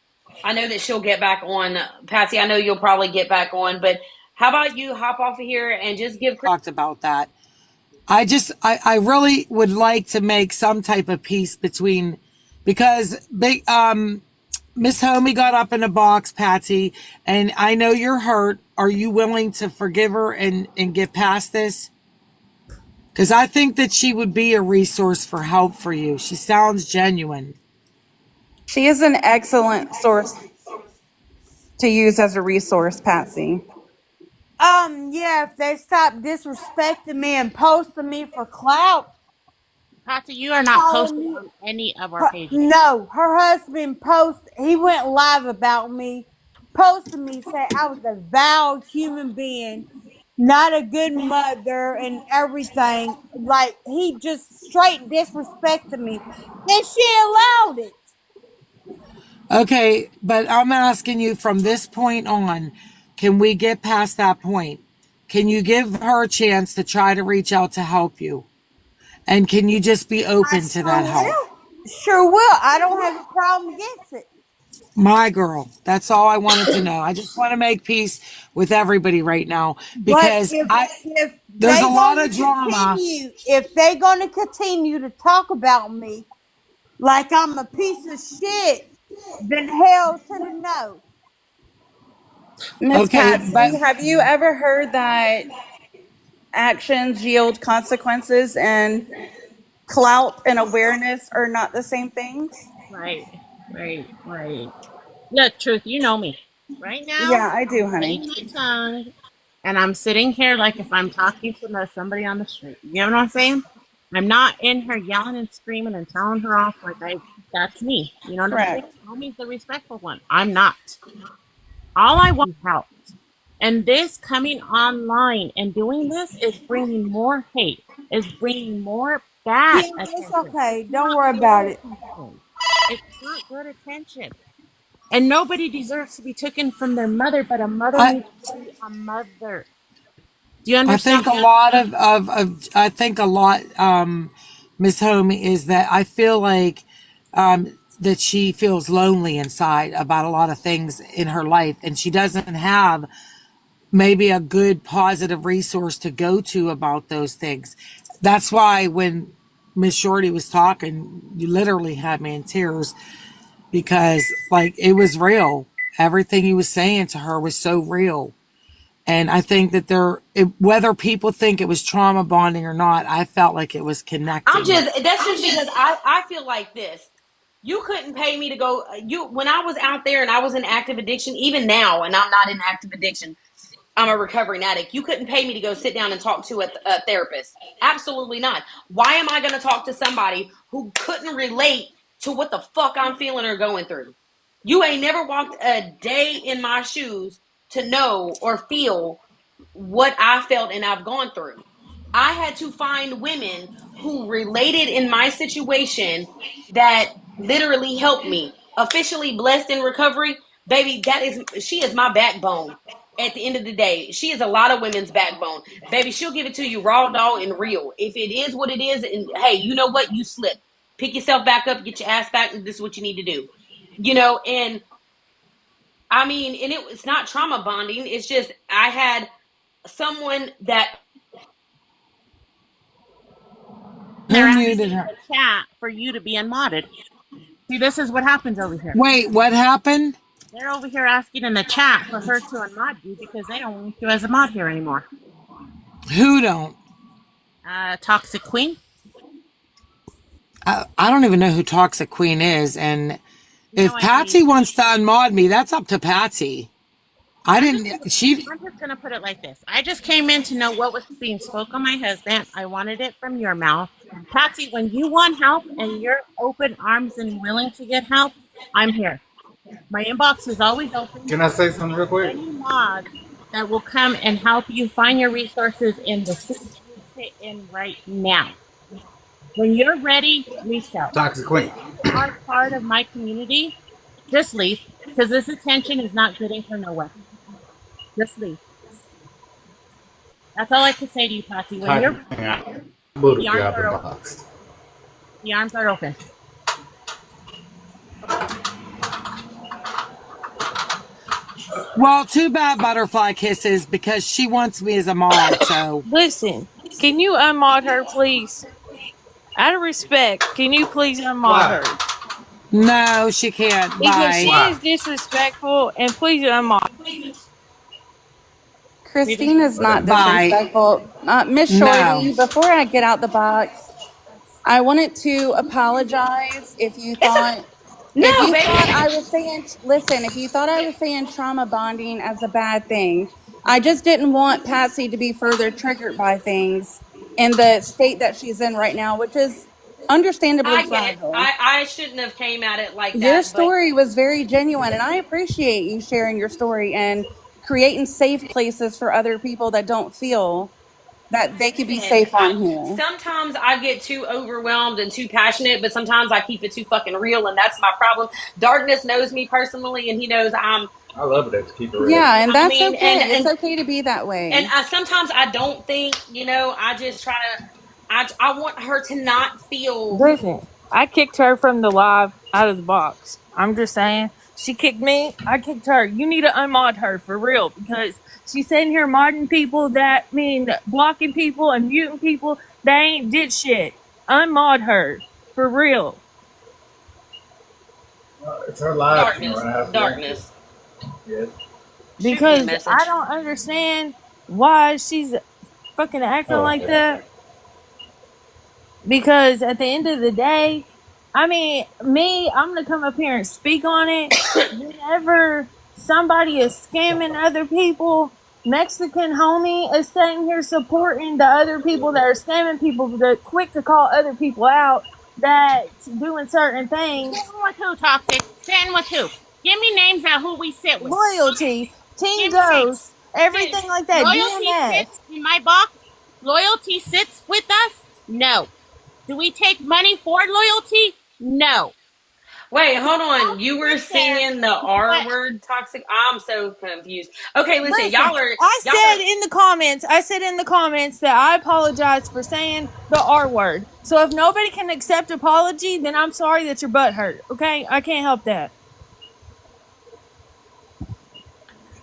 I know that she'll get back on. Patsy, I know you'll probably get back on, but how about you hop off of here and just give Talked about that. I really would like to make some type of peace between, because Miss Homie got up in a box, Patsy, and I know you're hurt. Are you willing to forgive her and get past this? Because I think that she would be a resource for help for you. She sounds genuine. She is an excellent source to use as a resource, Patsy. Yeah, if they stop disrespecting me and posting me for clout, Patsy, you are not calling posted me. on any of our pages. No, her husband he went live about me, posted me, say I was a vile human being, not a good mother, and everything. Like, he just straight disrespected me. And she allowed it. Okay, but I'm asking you from this point on, can we get past that point? Can you give her a chance to try to reach out to help you? And can you just be I open to sure that help? will. Sure will. I don't have a problem against it. My girl, that's all I wanted to know. I just want to make peace with everybody right now But because if there's a they lot gonna of drama. continue, if they gonna continue to talk about me like I'm a piece of shit, then hell to the no. Miss Okay, but Patsy, have you ever heard that actions yield consequences and clout and awareness are not the same things? Right, right. Look, truth, you know me. Right now, Yeah, I do, I'm biting honey. my tongue, and I'm sitting here like if I'm talking to somebody on the street. You know what I'm saying? I'm not in here yelling and screaming and telling her off like I. That's me. You know what I'm saying? Correct. Homie's the respectful one. I'm not. All I want is help. And this coming online and doing this is bringing more hate, is bringing more bad Yeah, it's attention. okay. It's Don't not worry about good it. attention. It's not good attention. And nobody deserves to be taken from their mother, but a mother I needs to be a mother. Do you I understand think a what I'm lot saying? of I think a lot, Miss Homie, is that I feel like that she feels lonely inside about a lot of things in her life, and she doesn't have maybe a good positive resource to go to about those things. That's why when Miss Shorty was talking, you literally had me in tears because like it was real. Everything he was saying to her was so real. And I think that whether people think it was trauma bonding or not, I felt like it was I'm connecting. just that's just because I feel like this. You couldn't pay me to go you when I was out there and I was in active addiction, even now, and I'm not in active addiction. I'm a recovering addict. You couldn't pay me to go sit down and talk to a therapist. Absolutely not. Why am I going to talk to somebody who couldn't relate to what the fuck I'm feeling or going through? You ain't never walked a day in my shoes to know or feel what I felt and I've gone through. I had to find women who related in my situation that literally helped me. Officially blessed in recovery, baby, she is my backbone. At the end of the day, she is a lot of women's backbone. Baby, she'll give it to you raw dog and real. If it is what it is, and hey, you know what? You slip. Pick yourself back up, get your ass back, and this is what you need to do. And I mean, and it's not trauma bonding. It's just I had someone that They're Who asking muted in her? the chat for you to be unmodded. See, this is what happens over here. Wait, what happened? They're over here asking in the chat for her to unmod you because they don't want you as a mod here anymore. Who don't? Toxic Queen. I don't even know who Toxic Queen is. And You know if what I mean? Patsy wants to unmod me, that's up to Patsy. I I'm just didn't, she, I'm just gonna put it like this. I just came in to know what was being spoke on my husband. I wanted it from your mouth. Patsy, when you want help and you're open arms and willing to get help, I'm here. My inbox is always open. Can I say something real quick? Any mods that will come and help you find your resources in the city you sit in right now. When you're ready, reach out. Toxic If Queen. you are part of my community, just leave because this attention is not getting her nowhere. Just leave. That's all I can say to you, Patsy. When you're Toxic ready, Queen. I booted the you arms out the are open. box. The arms are open. well, too bad Butterfly Kisses because she wants me as a mod. So Listen, can you unmod her, please? Out of respect, can you please unmod Why? her? no, she can't. Because Bye. she Why? is disrespectful, and please unmod. See, this Christine is is what not happens. Bye. disrespectful. Miss No. Shorty, before I get out the box, I wanted to apologize it's a if no, you baby. thought I was saying listen, if you thought I was saying trauma bonding as a bad thing. I just didn't want Patsy to be further triggered by things in the state that she's in right now, which is understandably I get it. fragile. I shouldn't have came at it like Your that, but story was very genuine, and I appreciate you sharing your story and creating safe places for other people that don't feel that they could be listen, safe on here. sometimes I get too overwhelmed and too passionate, but sometimes I keep it too fucking real, and that's my problem. Darkness knows me personally, and he knows I'm. I love it that you keep it real. Yeah, and I that's mean, okay. It's okay to be that and way. sometimes I don't think, I just try to. I want her to not feel. Listen, I kicked her from the live out of the box. I'm just saying. She kicked me. I kicked her. You need to unmod her for real because she's sitting here modding people that mean blocking people and muting people that ain't did shit. Unmod her for real. It's her live. She don't Darkness, have to answer. darkness. Yes. Shoot me a because I message. don't understand why she's fucking acting Oh, like okay. that. Because at the end of the day, I mean, I'm gonna come up here and speak on it. Whenever somebody is scamming other people, Mexican homie is sitting here supporting the other people that are scamming people. They're quick to call other people out that's doing certain Sitting things. with who, Toxic? Sitting with who? Give me names of who we sit with. Loyalty, Team Give me names. Ghost, Sit. everything like that. Loyalty DMS. sits in my box. Loyalty sits with us? No. Do we take money for loyalty? No. Wait, hold Don't on. You were sit there. saying the R But word, toxic. I'm so confused. Okay, listen, Listen, y'all are. I said in the comments that I apologize for saying the R word. So if nobody can accept apology, then I'm sorry that your butt hurt. Okay? I can't help that.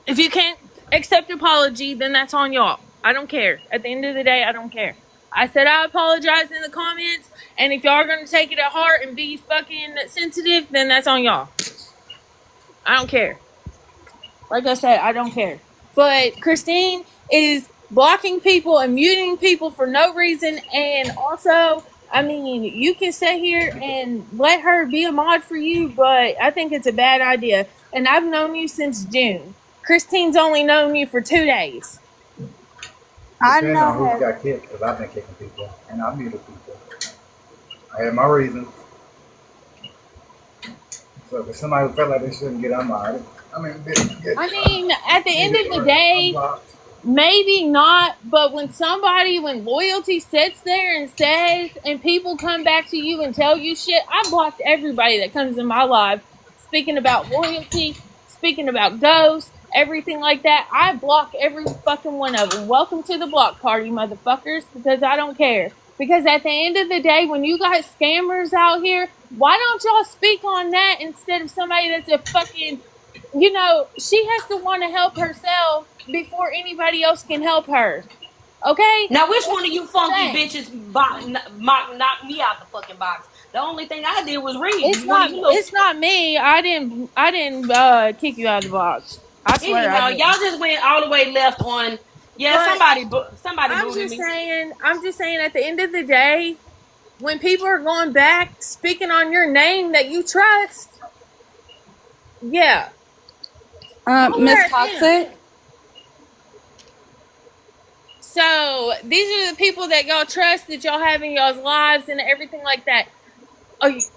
If you can't accept apology, then that's on y'all. I don't care. At the end of the day, I don't care. I said I apologize in the comments, and if y'all are gonna take it at heart and be fucking sensitive, then that's on y'all. I don't care. Like I said, I don't care. But Christine is blocking people and muting people for no reason. And also, I mean, you can sit here and let her be a mod for you, but I think it's a bad idea. And I've known you since June. Christine's only known you for 2 days. I Depending know on who's her. got kicked, because I've been kicking people, and I muted people. I had my reasons. So if somebody felt like they shouldn't get unmodded, I mean, get I mean, at the end muted of the or day, unblocked. maybe not, but when loyalty sits there and says, and people come back to you and tell you shit, I blocked everybody that comes in my life speaking about loyalty, speaking about ghosts, everything like that. I block every fucking one of them. Welcome to the block party, motherfuckers, because I don't care. Because at the end of the day, when you got scammers out here, why don't y'all speak on that instead of somebody that's a fucking, she has to want to help herself before anybody else can help her. Okay? Now, which one That's of you just the funky thing. bitches knocked me out the fucking box? The only thing I did was read. It's You one of not you little. it's not me. I didn't kick you out of the box. I swear I Anyhow, y'all didn't. just went all the way left on. Yeah, But somebody booted me. I'm just saying at the end of the day, when people are going back speaking on your name that you trust, yeah, holler Miss at them. Toxic. So these are the people that y'all trust, that y'all have in y'all's lives and everything like that.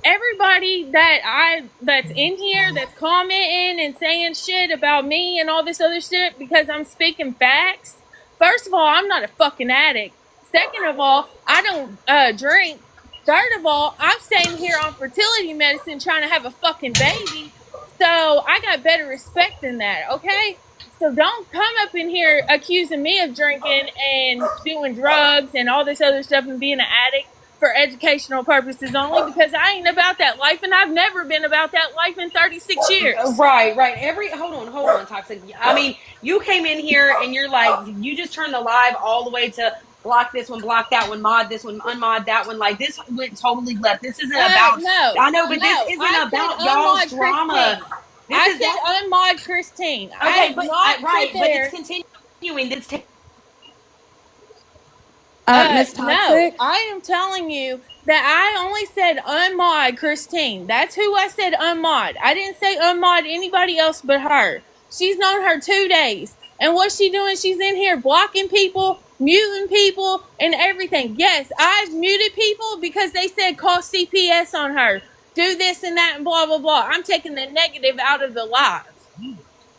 Everybody that's in here that's commenting and saying shit about me and all this other shit because I'm speaking facts. First of all, I'm not a fucking addict. Second of all, I don't drink. Third of all, I'm staying here on fertility medicine trying to have a fucking baby. So I got better respect than that, okay? So don't come up in here accusing me of drinking and doing drugs and all this other stuff and being an addict for educational purposes only, because I ain't about that life and I've never been about that life in 36 years. Right, right. Hold on, toxic. I mean, you came in here and you're like, you just turned the live all the way to block this one, block that one, mod this one, unmod that one. Like this went totally left. This isn't about. No, I know, but this no. isn't I said about y'all's unmod drama. Christine. This I is said unmod Christine. I okay, did but not sit right, but it's there. continuing. Miss No, Toxic. I am telling you that I only said unmod Christine. That's who I said unmod. I didn't say unmod anybody else but her. She's known her 2 days. And what's she doing? She's in here blocking people, muting people, and everything. Yes, I've muted people because they said call CPS on her. Do this and that and blah, blah, blah. I'm taking the negative out of the live.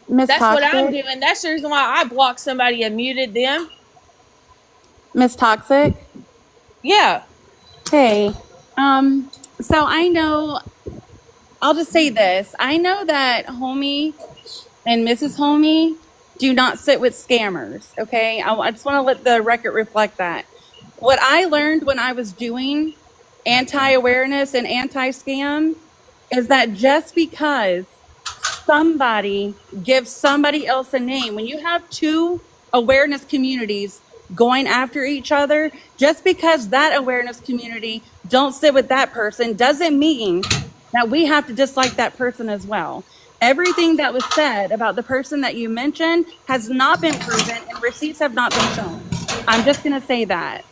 Miss That's what I'm Toxic. doing. That's the reason why I blocked somebody and muted them. Miss Toxic. Yeah. Hey. So I know, I'll just say this. I know that homie and Mrs. Homie do not sit with scammers. Okay. I just want to let the record reflect that. What I learned when I was doing anti awareness and anti scam is that just because somebody gives somebody else a name, when you have two awareness communities going after each other, just because that awareness community don't sit with that person doesn't mean that we have to dislike that person as well. Everything that was said about the person that you mentioned has not been proven and receipts have not been shown. I'm just going to say that.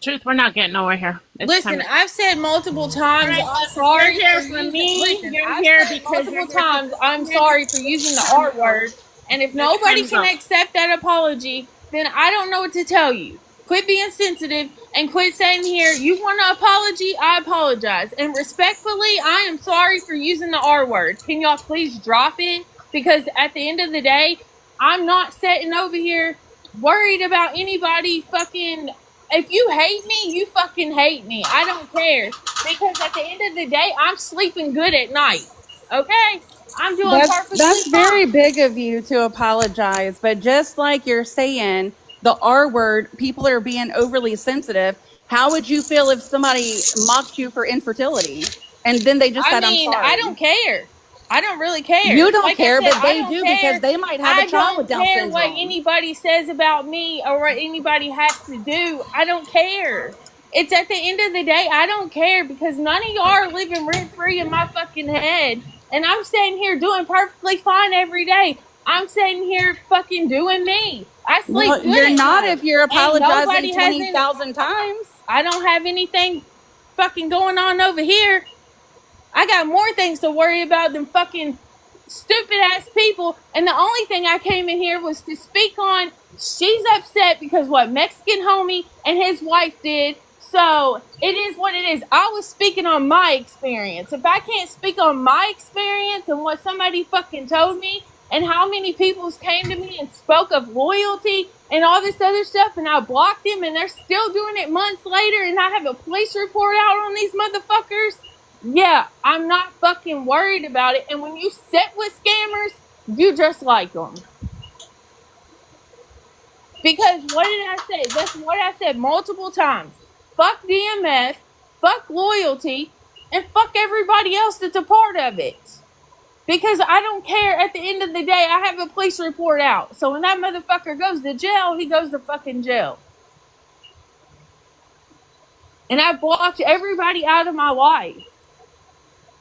Truth, we're not getting nowhere here. It's Listen, time to. I've said multiple All times right, I'm look, if you're sorry for here for using. me, Listen, you're I've here said because multiple you're here to times I'm you're here sorry for to using the time to R go. word. And if It's time nobody to can go. accept that apology, then I don't know what to tell you. Quit being sensitive and quit saying here, you want an apology? I apologize. And respectfully, I am sorry for using the R word. Can y'all please drop it? Because at the end of the day, I'm not sitting over here worried about anybody fucking. If you hate me, you fucking hate me. I don't care. Because at the end of the day, I'm sleeping good at night. Okay? I'm doing perfectly That's very fine. big of you to apologize, but just like you're saying the R word, people are being overly sensitive. How would you feel if somebody mocked you for infertility and then they just I said I'm mean, I don't sorry? care. I don't really care. You don't Like I care, said, but I they don't do because care. they might have a I child with don't Down care what syndrome. anybody says about me or what anybody has to do. I don't care. It's at the end of the day, I don't care because none of y'all are living rent free in my fucking head. And I'm sitting here doing perfectly fine every day. I'm sitting here fucking doing me. I sleep Well, good you're at not night. if you're And apologizing nobody has any. 20,000 times. I don't have anything fucking going on over here. I got more things to worry about than fucking stupid ass people. And the only thing I came in here was to speak on. She's upset because what Mexican homie and his wife did. So it is what it is. I was speaking on my experience. If I can't speak on my experience and what somebody fucking told me and how many people came to me and spoke of loyalty and all this other stuff and I blocked them and they're still doing it months later and I have a police report out on these motherfuckers, yeah, I'm not fucking worried about it. And when you sit with scammers, you just like them. Because what did I say? That's what I said multiple times. Fuck DMF, fuck loyalty, and fuck everybody else that's a part of it. Because I don't care. At the end of the day, I have a police report out. So when that motherfucker goes to jail, he goes to fucking jail. And I blocked everybody out of my life.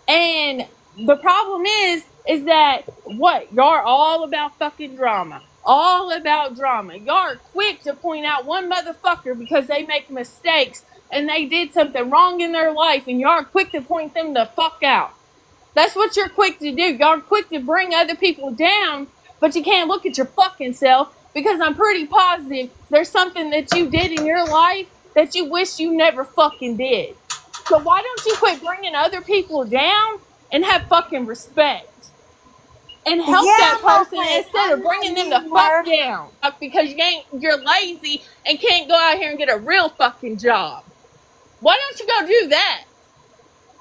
And the problem is that what? Y'all are all about fucking drama. All about drama. Y'all are quick to point out one motherfucker because they make mistakes and they did something wrong in their life, and y'all are quick to point them the fuck out. That's what you're quick to do. Y'all are quick to bring other people down, but you can't look at your fucking self because I'm pretty positive there's something that you did in your life that you wish you never fucking did. So why don't you quit bringing other people down and have fucking respect and help Yeah, that person instead I'm of not bringing them the needing fuck her. down because you're lazy and can't go out here and get a real fucking job. Why don't you go do that?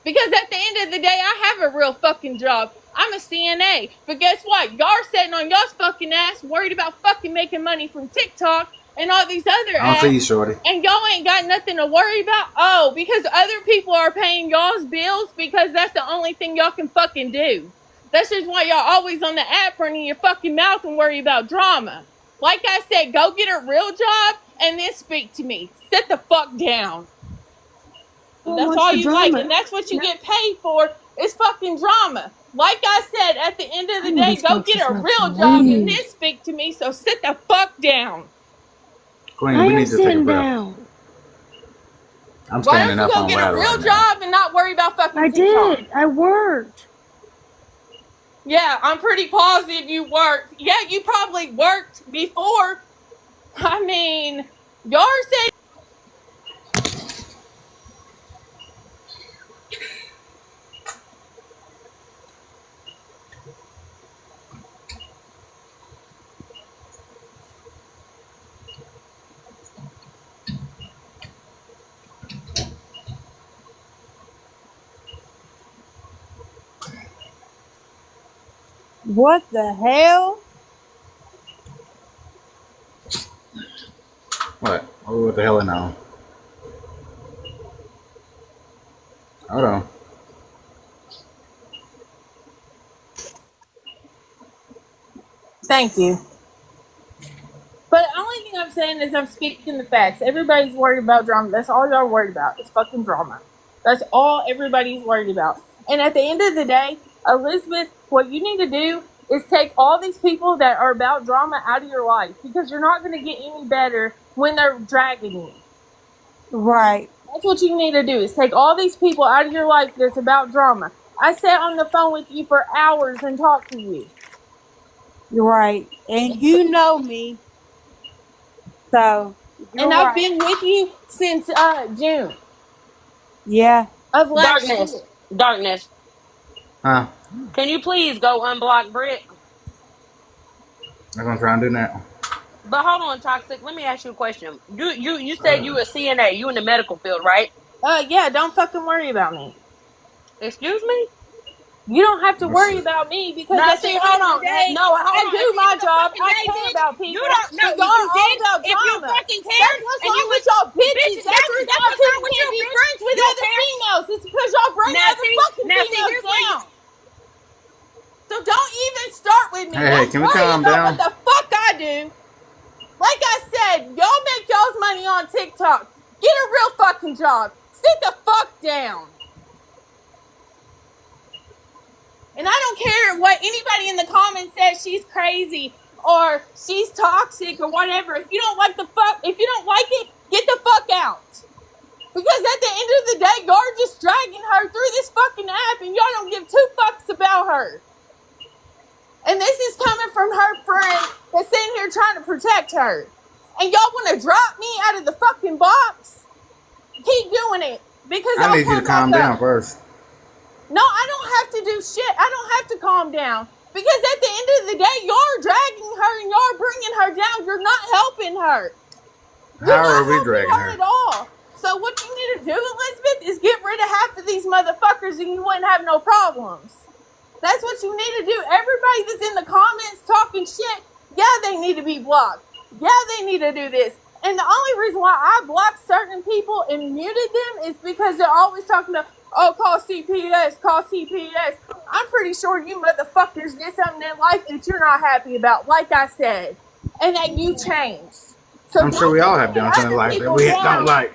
Because at the end of the day, I have a real fucking job. I'm a CNA. But guess what? Y'all are sitting on y'all's fucking ass worried about fucking making money from TikTok and all these other I don't see apps. you, shorty. And y'all ain't got nothing to worry about. Oh, because other people are paying y'all's bills because that's the only thing y'all can fucking do. That's just why y'all always on the app running your fucking mouth and worry about drama. Like I said, go get a real job and then speak to me. Sit the fuck down. Who That's wants all the you like, and drama? that's what you get paid for is fucking drama. Like I said, at the end of I the know day, these go folks get is a not real some job and weed. then speak to me. So sit the fuck down. Queen, I we am need to take a sitting breath. down. I'm Why standing don't you up go on get a ladder real right now. job and not worry about fucking I TikTok? did. I worked. Yeah, I'm pretty positive you worked. Yeah, you probably worked before. I mean, y'all said. What the hell? What? Oh, what the hell now? Hold on. Thank you. But the only thing I'm saying is I'm speaking the facts. Everybody's worried about drama. That's all y'all worried about. It's fucking drama. That's all everybody's worried about. And at the end of the day, Elizabeth, what you need to do is take all these people that are about drama out of your life, because you're not going to get any better when they're dragging you. Right. That's what you need to do, is take all these people out of your life that's about drama. I sat on the phone with you for hours and talked to you. You're right. And you know me. So And you're I've right. been with you since June Yeah. of last Darkness, year. darkness. Huh? Can you please go unblock Britt? I'm gonna try and do that. But hold on, Toxic. Let me ask you a question. You said you a CNA. You in the medical field, right? Yeah, don't fucking worry about me. Excuse me? You don't have to Let's worry see. about me, because Now, at the see, end hold of the on. day, No, hold I on. do At the end my of the job. fucking I day, care bitch, about you people, don't know. but y'all If you are all did, about if you drama. fucking cared, That's what's and you wrong was, with y'all bitches. bitches, That's the reason that's why what's wrong people with you, can't be bitch. friends with You other care. females. It's because y'all bring other fucking Now, see, females here's where you. down. So don't even start with me. Hey, Don't can we worry calm about what down? the fuck I do. Like I said, y'all make y'all's money on TikTok. Get a real fucking job. Sit the fuck down. And I don't care what anybody in the comments says, she's crazy or she's toxic or whatever. If you don't like it, get the fuck out. Because at the end of the day, y'all are just dragging her through this fucking app and y'all don't give two fucks about her. And this is coming from her friend that's sitting here trying to protect her. And y'all want to drop me out of the fucking box? Keep doing it, because I I'll need you to come back calm down up. first. No, I don't have to do shit. I don't have to calm down. Because at the end of the day, you're dragging her and you're bringing her down. You're not helping her. You're How not are we helping dragging her her? at all. So what you need to do, Elizabeth, is get rid of half of these motherfuckers and you wouldn't have no problems. That's what you need to do. Everybody that's in the comments talking shit, yeah, they need to be blocked. Yeah, they need to do this. And the only reason why I blocked certain people and muted them is because they're always talking about, oh, call CPS, call CPS. I'm pretty sure you motherfuckers did something in life that you're not happy about, like I said, and that you changed. So I'm sure don't we be all have bringing done something other like that people we don't down. like.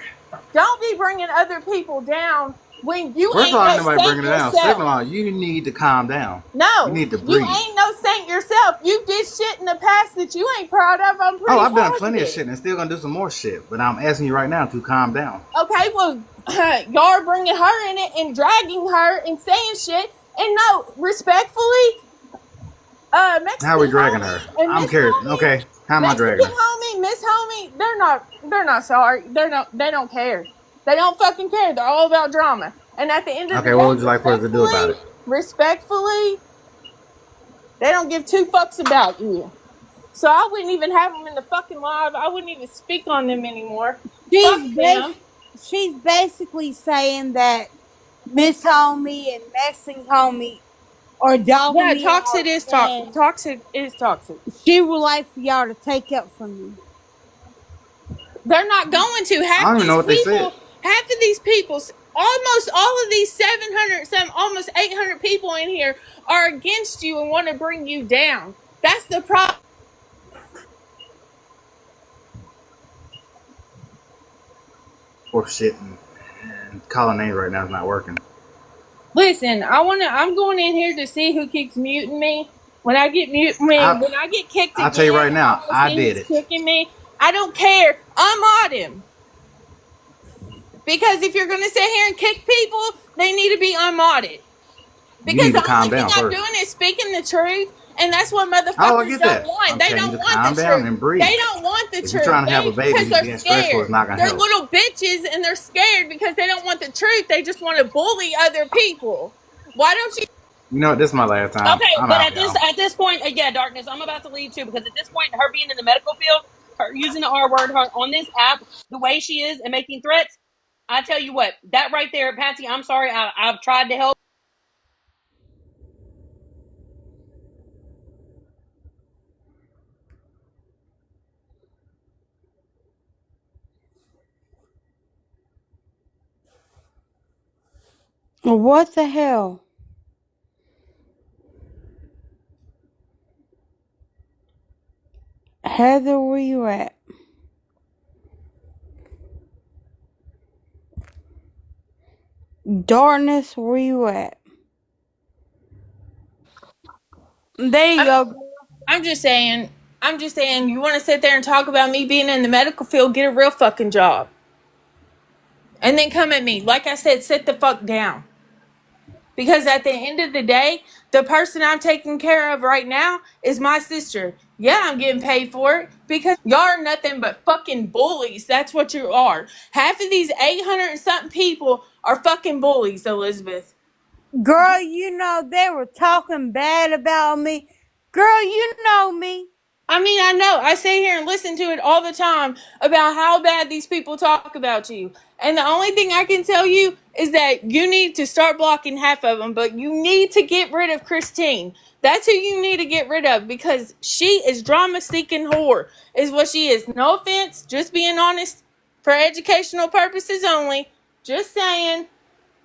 Don't be bringing other people down when you First of ain't all, ain't no nobody saint bringing it down. Second of yourself. all, you need to calm down. You No, need to you breathe. ain't no saint yourself. You did shit in the past that you ain't proud of. I'm Oh, pretty I've done plenty of positive. shit and still gonna do some more shit. But I'm asking you right now to calm down. Okay, well, y'all are bringing her in it and dragging her and saying shit. And no, respectfully, How are we Mexican dragging her? homie and I'm Miss curious. Homie, Okay, how am I dragging Mexican her? homie, Miss Homie, they're not sorry. They don't care. They don't fucking care. They're all about drama. And at the end of the Okay, what day, would you like for us to do about it? respectfully, they don't give two fucks about you. So I wouldn't even have them in the fucking live. I wouldn't even speak on them anymore. Fuck She's them. she's basically saying that Miss Homie and Mexican Homie are dogging Yeah, me out, and toxic is toxic. she would like for y'all to take up for me. They're not going to. I don't even know what they said. Half of these people, almost all of these 700, almost 800 people in here are against you and want to bring you down. That's the problem. Or shit and calling names right now is not working. Listen, I'm going in here to see who keeps muting me. I When I get kicked I'll tell you again, right I now, want to I see did who's it. kicking me. I don't care. Unmod him. Because if you're going to sit here and kick people, they need to be unmodded. You Because need the to calm only thing down I'm first. doing is speaking the truth, and that's what Oh, I motherfuckers get don't that. want. I'm They telling you don't to want calm the down truth. and They breathe. don't want the If you're truth. trying to have a baby Because and you're they're being stressful, it's scared. not gonna They're help. little bitches, and they're scared because they don't want the truth. They just want to bully other people. Why don't you? You know what? This is my last time. Okay, I'm but out, y'all. at this point, yeah, darkness. I'm about to leave too because at this point, her being in the medical field, her using the R word, her on this app, the way she is and making threats. I tell you what, that right there, Patsy. I'm sorry. I've tried to help. What the hell? Heather, where you at? Darkness, where you at? There you go. I'm just saying. I'm just saying. You want to sit there and talk about me being in the medical field? Get a real fucking job, and then come at me. Like I said, sit the fuck down. Because at the end of the day, the person I'm taking care of right now is my sister. Yeah, I'm getting paid for it because y'all are nothing but fucking bullies. That's what you are. Half of these 800 and something people are fucking bullies, Elizabeth. Girl, you know they were talking bad about me. Girl, you know me. I mean, I know. I sit here and listen to it all the time about how bad these people talk about you. And the only thing I can tell you is that you need to start blocking half of them, but you need to get rid of Christine. That's who you need to get rid of because she is drama seeking whore, is what she is. No offense, just being honest for educational purposes only. Just saying,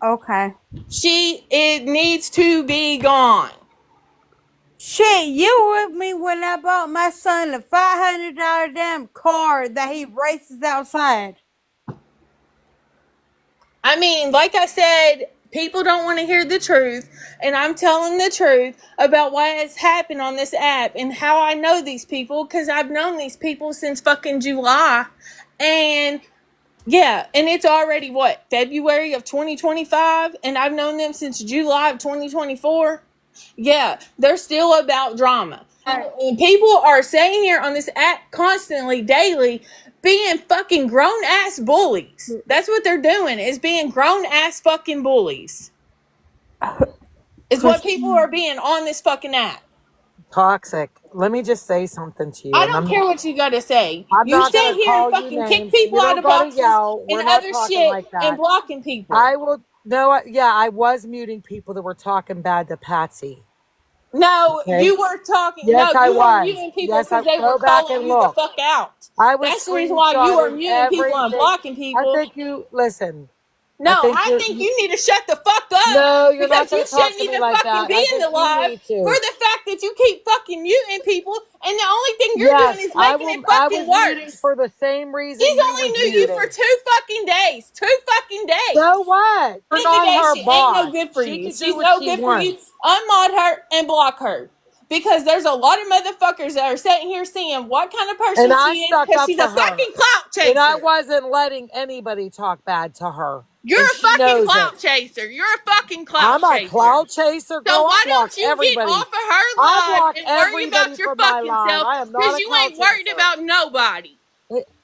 Okay. it needs to be gone. Shit, you were with me when I bought my son a $500 damn car that he races outside. I mean, like I said, people don't want to hear the truth, and I'm telling the truth about what has happened on this app and how I know these people because I've known these people since fucking July. And yeah, and it's already what, February of 2025, and I've known them since July of 2024. Yeah, they're still about drama. And people are saying here on this app constantly, daily, being fucking grown ass bullies. That's what they're doing, is being grown ass fucking bullies. Is what people are Christine. being on this fucking app. Toxic. Let me just say something to you, I and don't care what you gotta say. I'm You not sit gonna here and call you fucking kick names. people You out don't of gotta boxes yell. and We're not other talking shit like and that. blocking people. I will. No, yeah, I was muting people that were talking bad to Patsy. No, Okay. you were talking. Yes, No, I you were was. muting people Yes, I because they were go back calling and you the look. fuck out. I was That's the reason why you are screenshotting muting people and everything. blocking I people. think you listen. No, I think I you're. think you need to shut the fuck up No, you're not because gonna you talk shouldn't to me even like fucking that. be I in think the you live need for to. the fact that you keep fucking muting people and the only thing you're doing Yes, is making it I fucking was muting worse. for the same reason She's you only was knew you for muting. 2 fucking days. 2 fucking days. So what? You're End of the not day, her she ain't no boss. good for She you. can do She's what no she good for you. wants. Unmod her and block her. Because there's a lot of motherfuckers that are sitting here seeing what kind of And person I she is stuck because up she's a for her. fucking clout And I chaser. wasn't letting anybody talk bad to her. You're And a she fucking knows it. clout chaser. You're a fucking clout I'm a chaser. cloud chaser, So girl. I why block don't you get everybody. off of her I live block and worry everybody about your from my fucking live. self I am not because a you cloud ain't worried chaser. about nobody.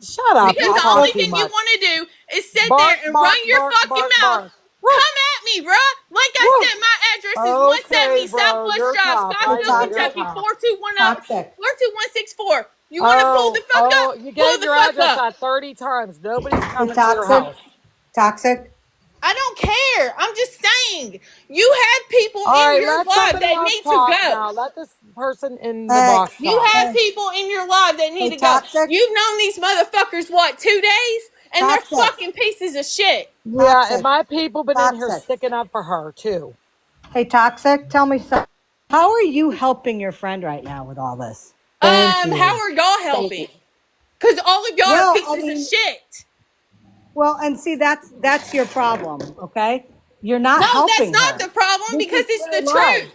Shut up. Because You the talk only too thing you much. want to do is sit there Bark, and run bark, your bark, fucking bark, mouth. bark. Woo, Come at me, bruh. Like I woo. said, my address is Okay, 170 bro. Southwest You're Drive, tough. Hey, I Scottsdale, know you're toxic. Kentucky, tough. 4210 Toxic. 42164. You want to pull Oh, the fuck up? you Pull gave the your fuck address up. out 30 times. Nobody's Hey, coming to your toxic. house. Toxic. I don't care. I'm just saying. You have people All in right, your let life somebody that else need to talk go. now. Let this person in the Hey, box You talk. have hey, people in your life that need hey, to go. toxic. You've known these motherfuckers, what, 2 days? And they're Toxic. fucking pieces of shit. Yeah, and Toxic. my people been in here Toxic. sticking up for her too. Hey, toxic. Tell me something. How are you helping your friend right now with all this? Thank How you. are y'all helping? Because all of y'all are Well, I pieces of mean, shit. and see that's your problem, okay? You're No, not that's helping not her. the problem This because is it's true the love. truth.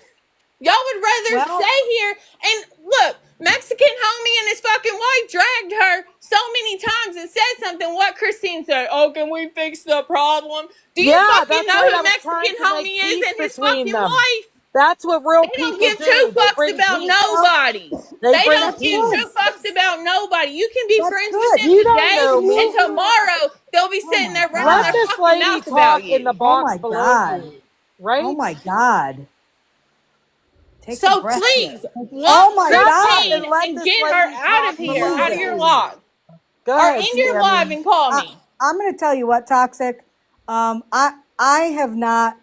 Y'all would rather Well, stay here and look, Mexican homie and his fucking wife dragged her so many times and said something. What Christine said, oh, can we fix the problem? Do you Yeah, fucking that's know right. I who was trying Mexican to make homie is peace and his between fucking them. wife? That's what real They don't people give two do. They fucks bring about peace. well, nobody. They They bring don't that's give good. two peace. fucks about nobody. You can be That's friends with good. them You don't today, know See and me. you. tomorrow they'll be Oh sitting my there running Let their god. this fucking lady mouth about talk in the you. Oh box my below god. you. Oh Right? my god. Take a So breath here. please block Oh my Shut up god. Christine and let and this get her lady out of talk here, below out of your Jesus. you. live, Go or ahead, in your live Sammy. and call I, me. I'm going to tell you what, toxic. I have not,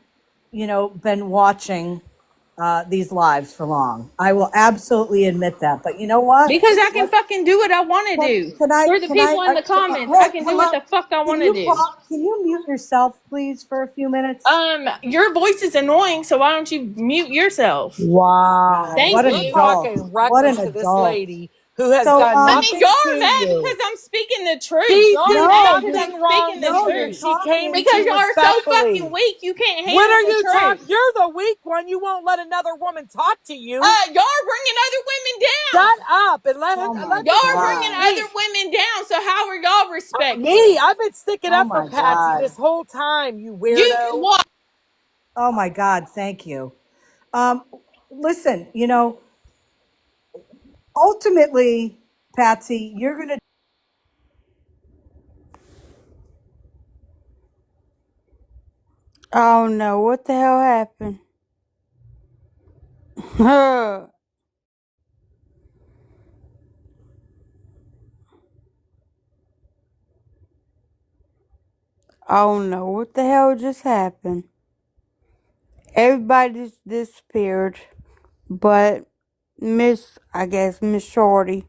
been watching these lives for long. I will absolutely admit that. But you know what? Because I can What fucking do what I want to can, do. can I? For the Can I? people in the comments, I Hey, can do what hello. the fuck I want to do. Can you mute yourself, please, for a few minutes? Your voice is annoying, so why don't you mute yourself? God, Wow. Thank what an You're you. adult! talking What reckless an to this adult! lady who has So, done Honey, nothing you're to mad you. because I'm speaking the truth. She Y'all did mad no, because you're, I'm nothing wrong speaking the to no, you. you're truth. She came talking. into Because you y'all are so fucking respectfully. weak, you can't When handle are the you talk? truth. You're the weak one. You won't let another woman talk to you. Y'all are bringing other women Shut down. up and Oh my let Y'all this are woman bringing God. other speak. women down. So how are y'all Me, respectful? I've been sticking Oh up for my Patsy God. this whole time. You You weirdo. what? Oh my God, thank you. Um, Listen, ultimately, Patsy, you're going to. Oh no, what the hell happened? Oh no, what the hell just happened? Everybody just disappeared, but I guess Miss Shorty.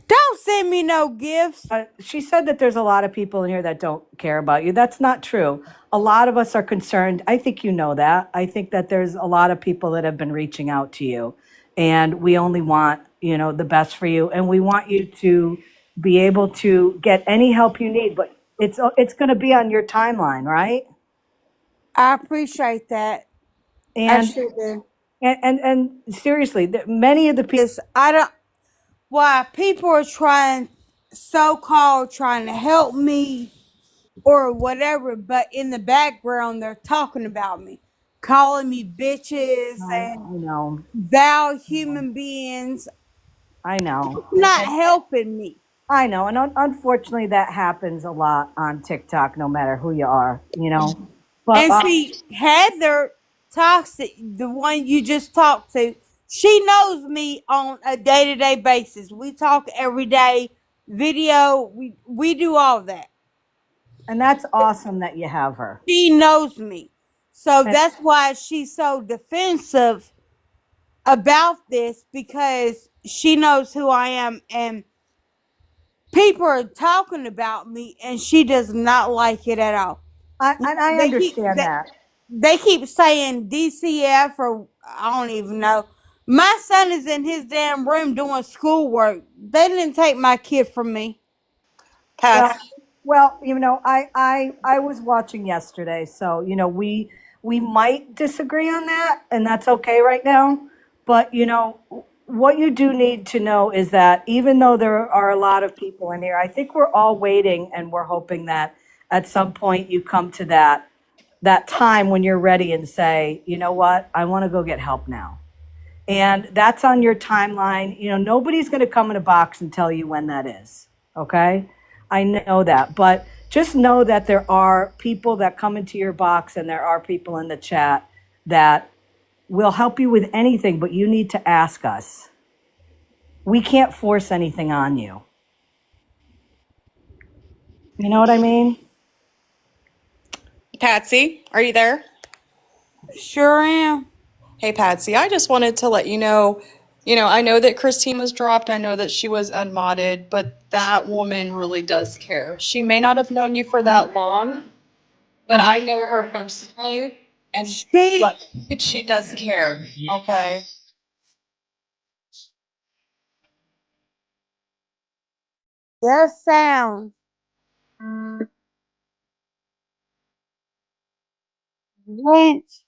Don't send me no gifts. She said that there's a lot of people in here that don't care about you. That's not true. A lot of us are concerned. I think you know that. I think that there's a lot of people that have been reaching out to you, and we only want, the best for you, and we want you to be able to get any help you need, but it's going to be on your timeline, right? I appreciate that. I And sure do. and seriously, many of the people. This I don't. Why people are trying, so called trying to help me or whatever, but in the background they're talking about me, calling me bitches and I know. vile human beings, I know. not helping me. I know, and unfortunately, that happens a lot on TikTok, no matter who you are, But And see, Heather Toxic, the one you just talked to, she knows me on a day to day basis. We talk every day, video, we do all that. and that's awesome that you have her. She knows me. So And that's why she's so defensive about this, because she knows who I am, and people are talking about me and she does not like it at all. I They keep understand that. they keep saying DCF, or I don't even know. My son is in his damn room doing schoolwork. They didn't take my kid from me. Well, Patsy. I was watching yesterday, so we might disagree on that, and that's okay right now. But what you do need to know is that even though there are a lot of people in here, I think we're all waiting and we're hoping that at some point you come to that time when you're ready and say, you know what, I want to go get help now. And that's on your timeline. Nobody's going to come in a box and tell you when that is. Okay. I know that. But just know that there are people that come into your box and there are people in the chat that will help you with anything, but you need to ask us. We can't force anything on you. You know what I mean? Patsy, are you there? Sure am. Hey, Patsy, I just wanted to let you know, I know that Christine was dropped. I know that she was unmodded, but that woman really does care. She may not have known you for that long, but I know her personally, and She look, she does care. Okay. does sound Lynch.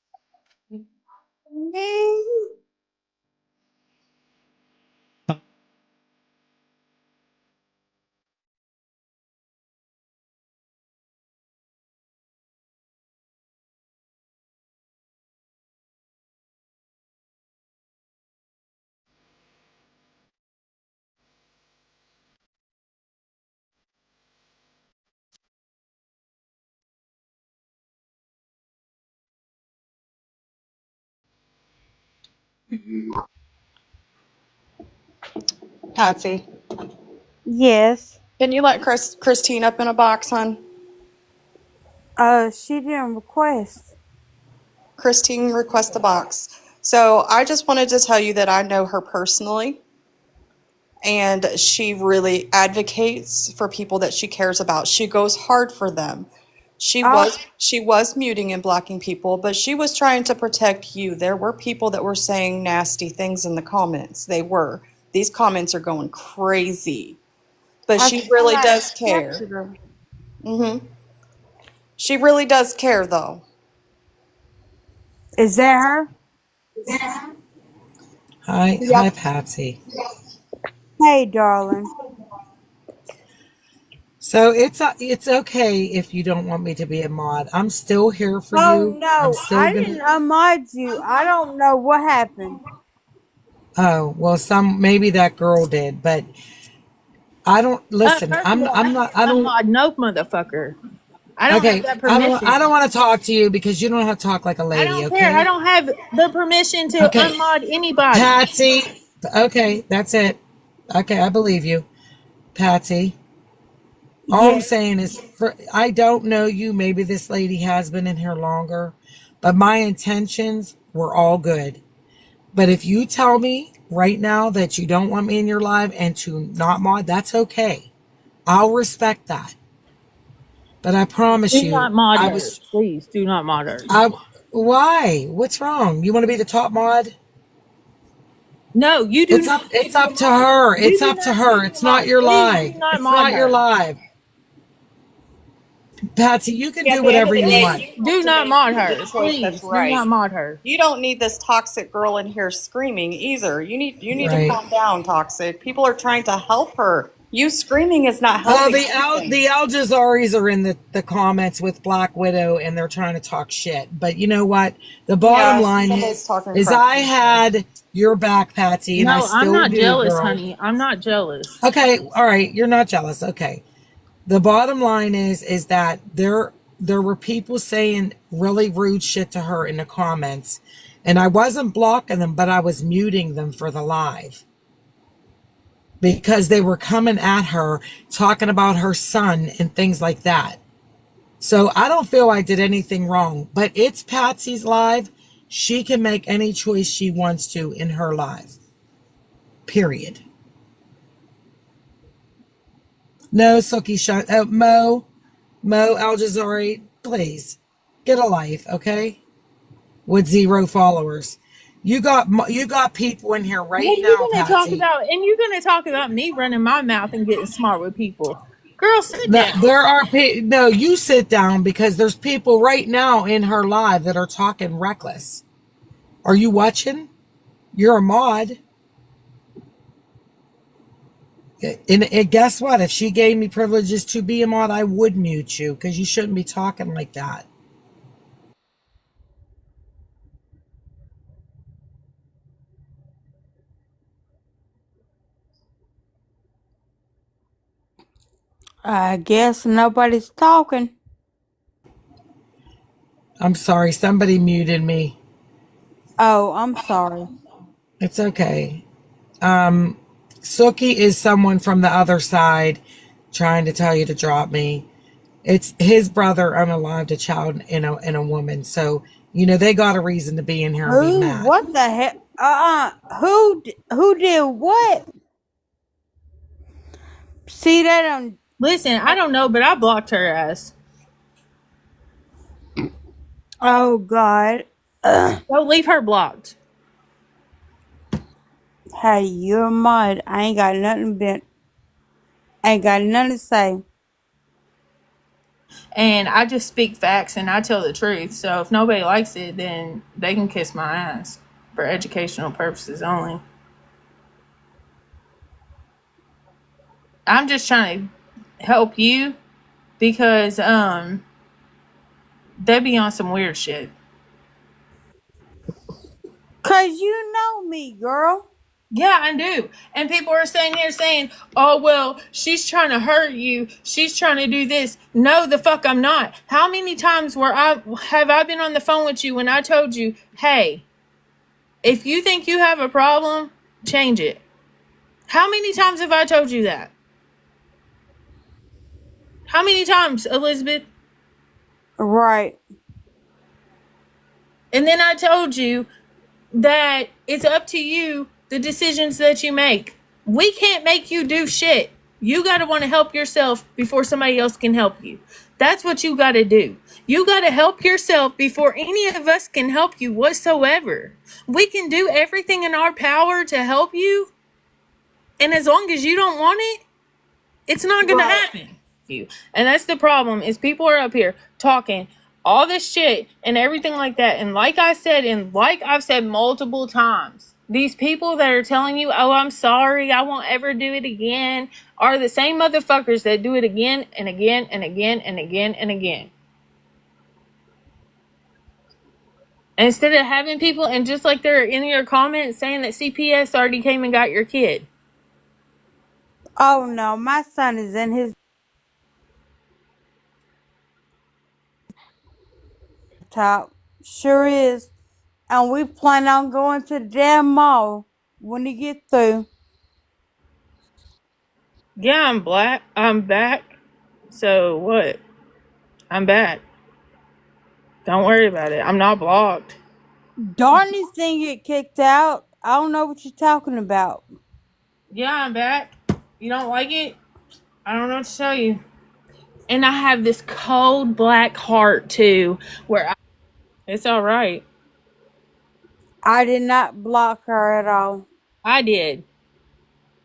Patsy, Yes. can you let Christine up in a box, hon? She didn't request. Christine, request the box. So I just wanted to tell you that I know her personally, and she really advocates for people that she cares about. She goes hard for them. She Oh, was she was muting and blocking people, but she was trying to protect you. There were people that were saying nasty things in the comments. They were. these comments are going crazy. But I she feel really like does I care. captured her. She really does care, though. Is that her? Hi, Yep. Patsy. Hey, darling. So it's okay if you don't want me to be a mod. I'm still here for Oh you. I'm no, still I gonna. didn't unmod you. I don't know what happened. Oh well, some maybe that girl did, but I don't listen. First of all, I I'm not. I can't don't. unmod no motherfucker. I don't have Okay, that I don't. I don't permission. want to talk to you because you don't have to talk like a I lady. don't care. I Okay. don't have the permission to Okay, unmod anybody. Patsy. Okay, that's it. Okay, I believe you, Patsy. All I'm Yes. saying is, I don't know you. Maybe this lady has been in here longer, but my intentions were all good. But if you tell me right now that you don't want me in your live and to not mod, that's okay. I'll respect that. But I promise Do not you, mod her. Please do not mod her. I, why? What's wrong? You want to be the top mod? No, you do not need It's to be up a to mod. her. You It's do up to not need to her. be a It's not mod. your Please do live. not It's mod not your her. live. Patsy, you can At do the end of whatever the you day, want. Please you have do to not make mod the her. choice that's Please do right. not mod her. You don't need this toxic girl in here screaming either. You need to Right. calm down, toxic. People are trying to help her. You screaming is not helping anything. The Al Jazaris are in the comments with Black Widow and they're trying to talk shit. But you know what? The bottom Yeah, line somebody's talking is crap I to each other. had your back, Patsy, and I No, I'm still not do, jealous, girl. honey. I'm not jealous. Okay, all right, you're not jealous. Okay. The bottom line is that there were people saying really rude shit to her in the comments, and I wasn't blocking them, but I was muting them for the live because they were coming at her talking about her son and things like that. So I don't feel I did anything wrong, but it's Patsy's live. She can make any choice she wants to in her live. Period. No, Sookie Shun. Mo Al Jazari, please get a life, okay? With 0 followers, you got people in here And right now, Patsy. you're gonna talk about me running my mouth and getting smart with people. Girl, sit No, down. there are no. You sit down because there's people right now in her live that are talking reckless. Are you watching? You're a mod. And guess what? If she gave me privileges to be a mod, I would mute you because you shouldn't be talking like that. I guess nobody's talking. I'm sorry, somebody muted me. Oh, I'm sorry. It's okay. Sookie is someone from the other side trying to tell you to drop me. It's his brother unalived a child in a woman. So, they got a reason to be in here and be Who? mad. What the heck? Who did what? See that on? Listen, I don't know, but I blocked her ass. Oh God. Ugh. Don't leave her blocked. Hey, you're a mod. I ain't got nothing to say. And I just speak facts and I tell the truth. So if nobody likes it, then they can kiss my ass for educational purposes only. I'm just trying to help you because they be on some weird shit. Cause you know me, girl. Yeah, I do. And people are saying, oh, well, she's trying to hurt you. She's trying to do this. No, the fuck I'm not. How many times have I been on the phone with you when I told you, hey, if you think you have a problem, change it? How many times have I told you that? How many times, Elizabeth? Right. And then I told you that it's up to you, the decisions that you make. We can't make you do shit. You got to want to help yourself before somebody else can help you. That's what you got to do. You got to help yourself before any of us can help you whatsoever. We can do everything in our power to help you, And as long as you don't want it, it's not gonna Right. happen. You. And that's the problem is people are up here talking all this shit and everything like that. And like I said, and like I've said multiple times, these people that are telling you, oh, I'm sorry, I won't ever do it again, are the same motherfuckers that do it again and again and again and again and again. And instead of having people, and just like they're in your comments saying that CPS already came and got your kid. Oh no, my son is in his top. Sure is. And we plan on going to the damn mall when he get through. Yeah, I'm black. I'm back. So what? I'm back. Don't worry about it. I'm not blocked. Darn thing get kicked out. I don't know what you're talking about. Yeah, I'm back. You don't like it? I don't know what to tell you. And I have this cold black heart too, where it's all right. I did not block her at all. I did,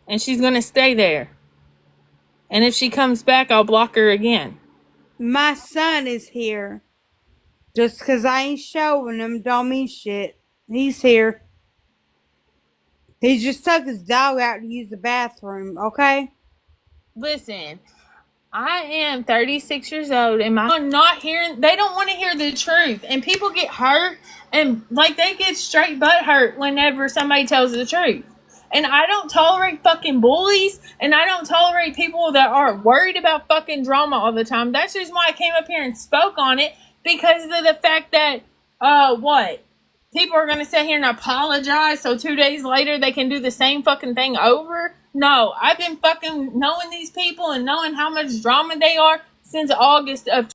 and she's gonna stay there. And if she comes back, I'll block her again. My son is here. Just 'cause I ain't showing him don't mean shit. He's here. He just took his dog out to use the bathroom, okay? Listen, I am 36 years old, and my not hearing. They don't want to hear the truth, and people get hurt, and like they get straight butt hurt whenever somebody tells the truth. And I don't tolerate fucking bullies, and I don't tolerate people that are worried about fucking drama all the time. That's just why I came up here and spoke on it, because of the fact that what people are going to sit here and apologize so 2 days later they can do the same fucking thing over. No, I've been fucking knowing these people and knowing how much drama they are since August of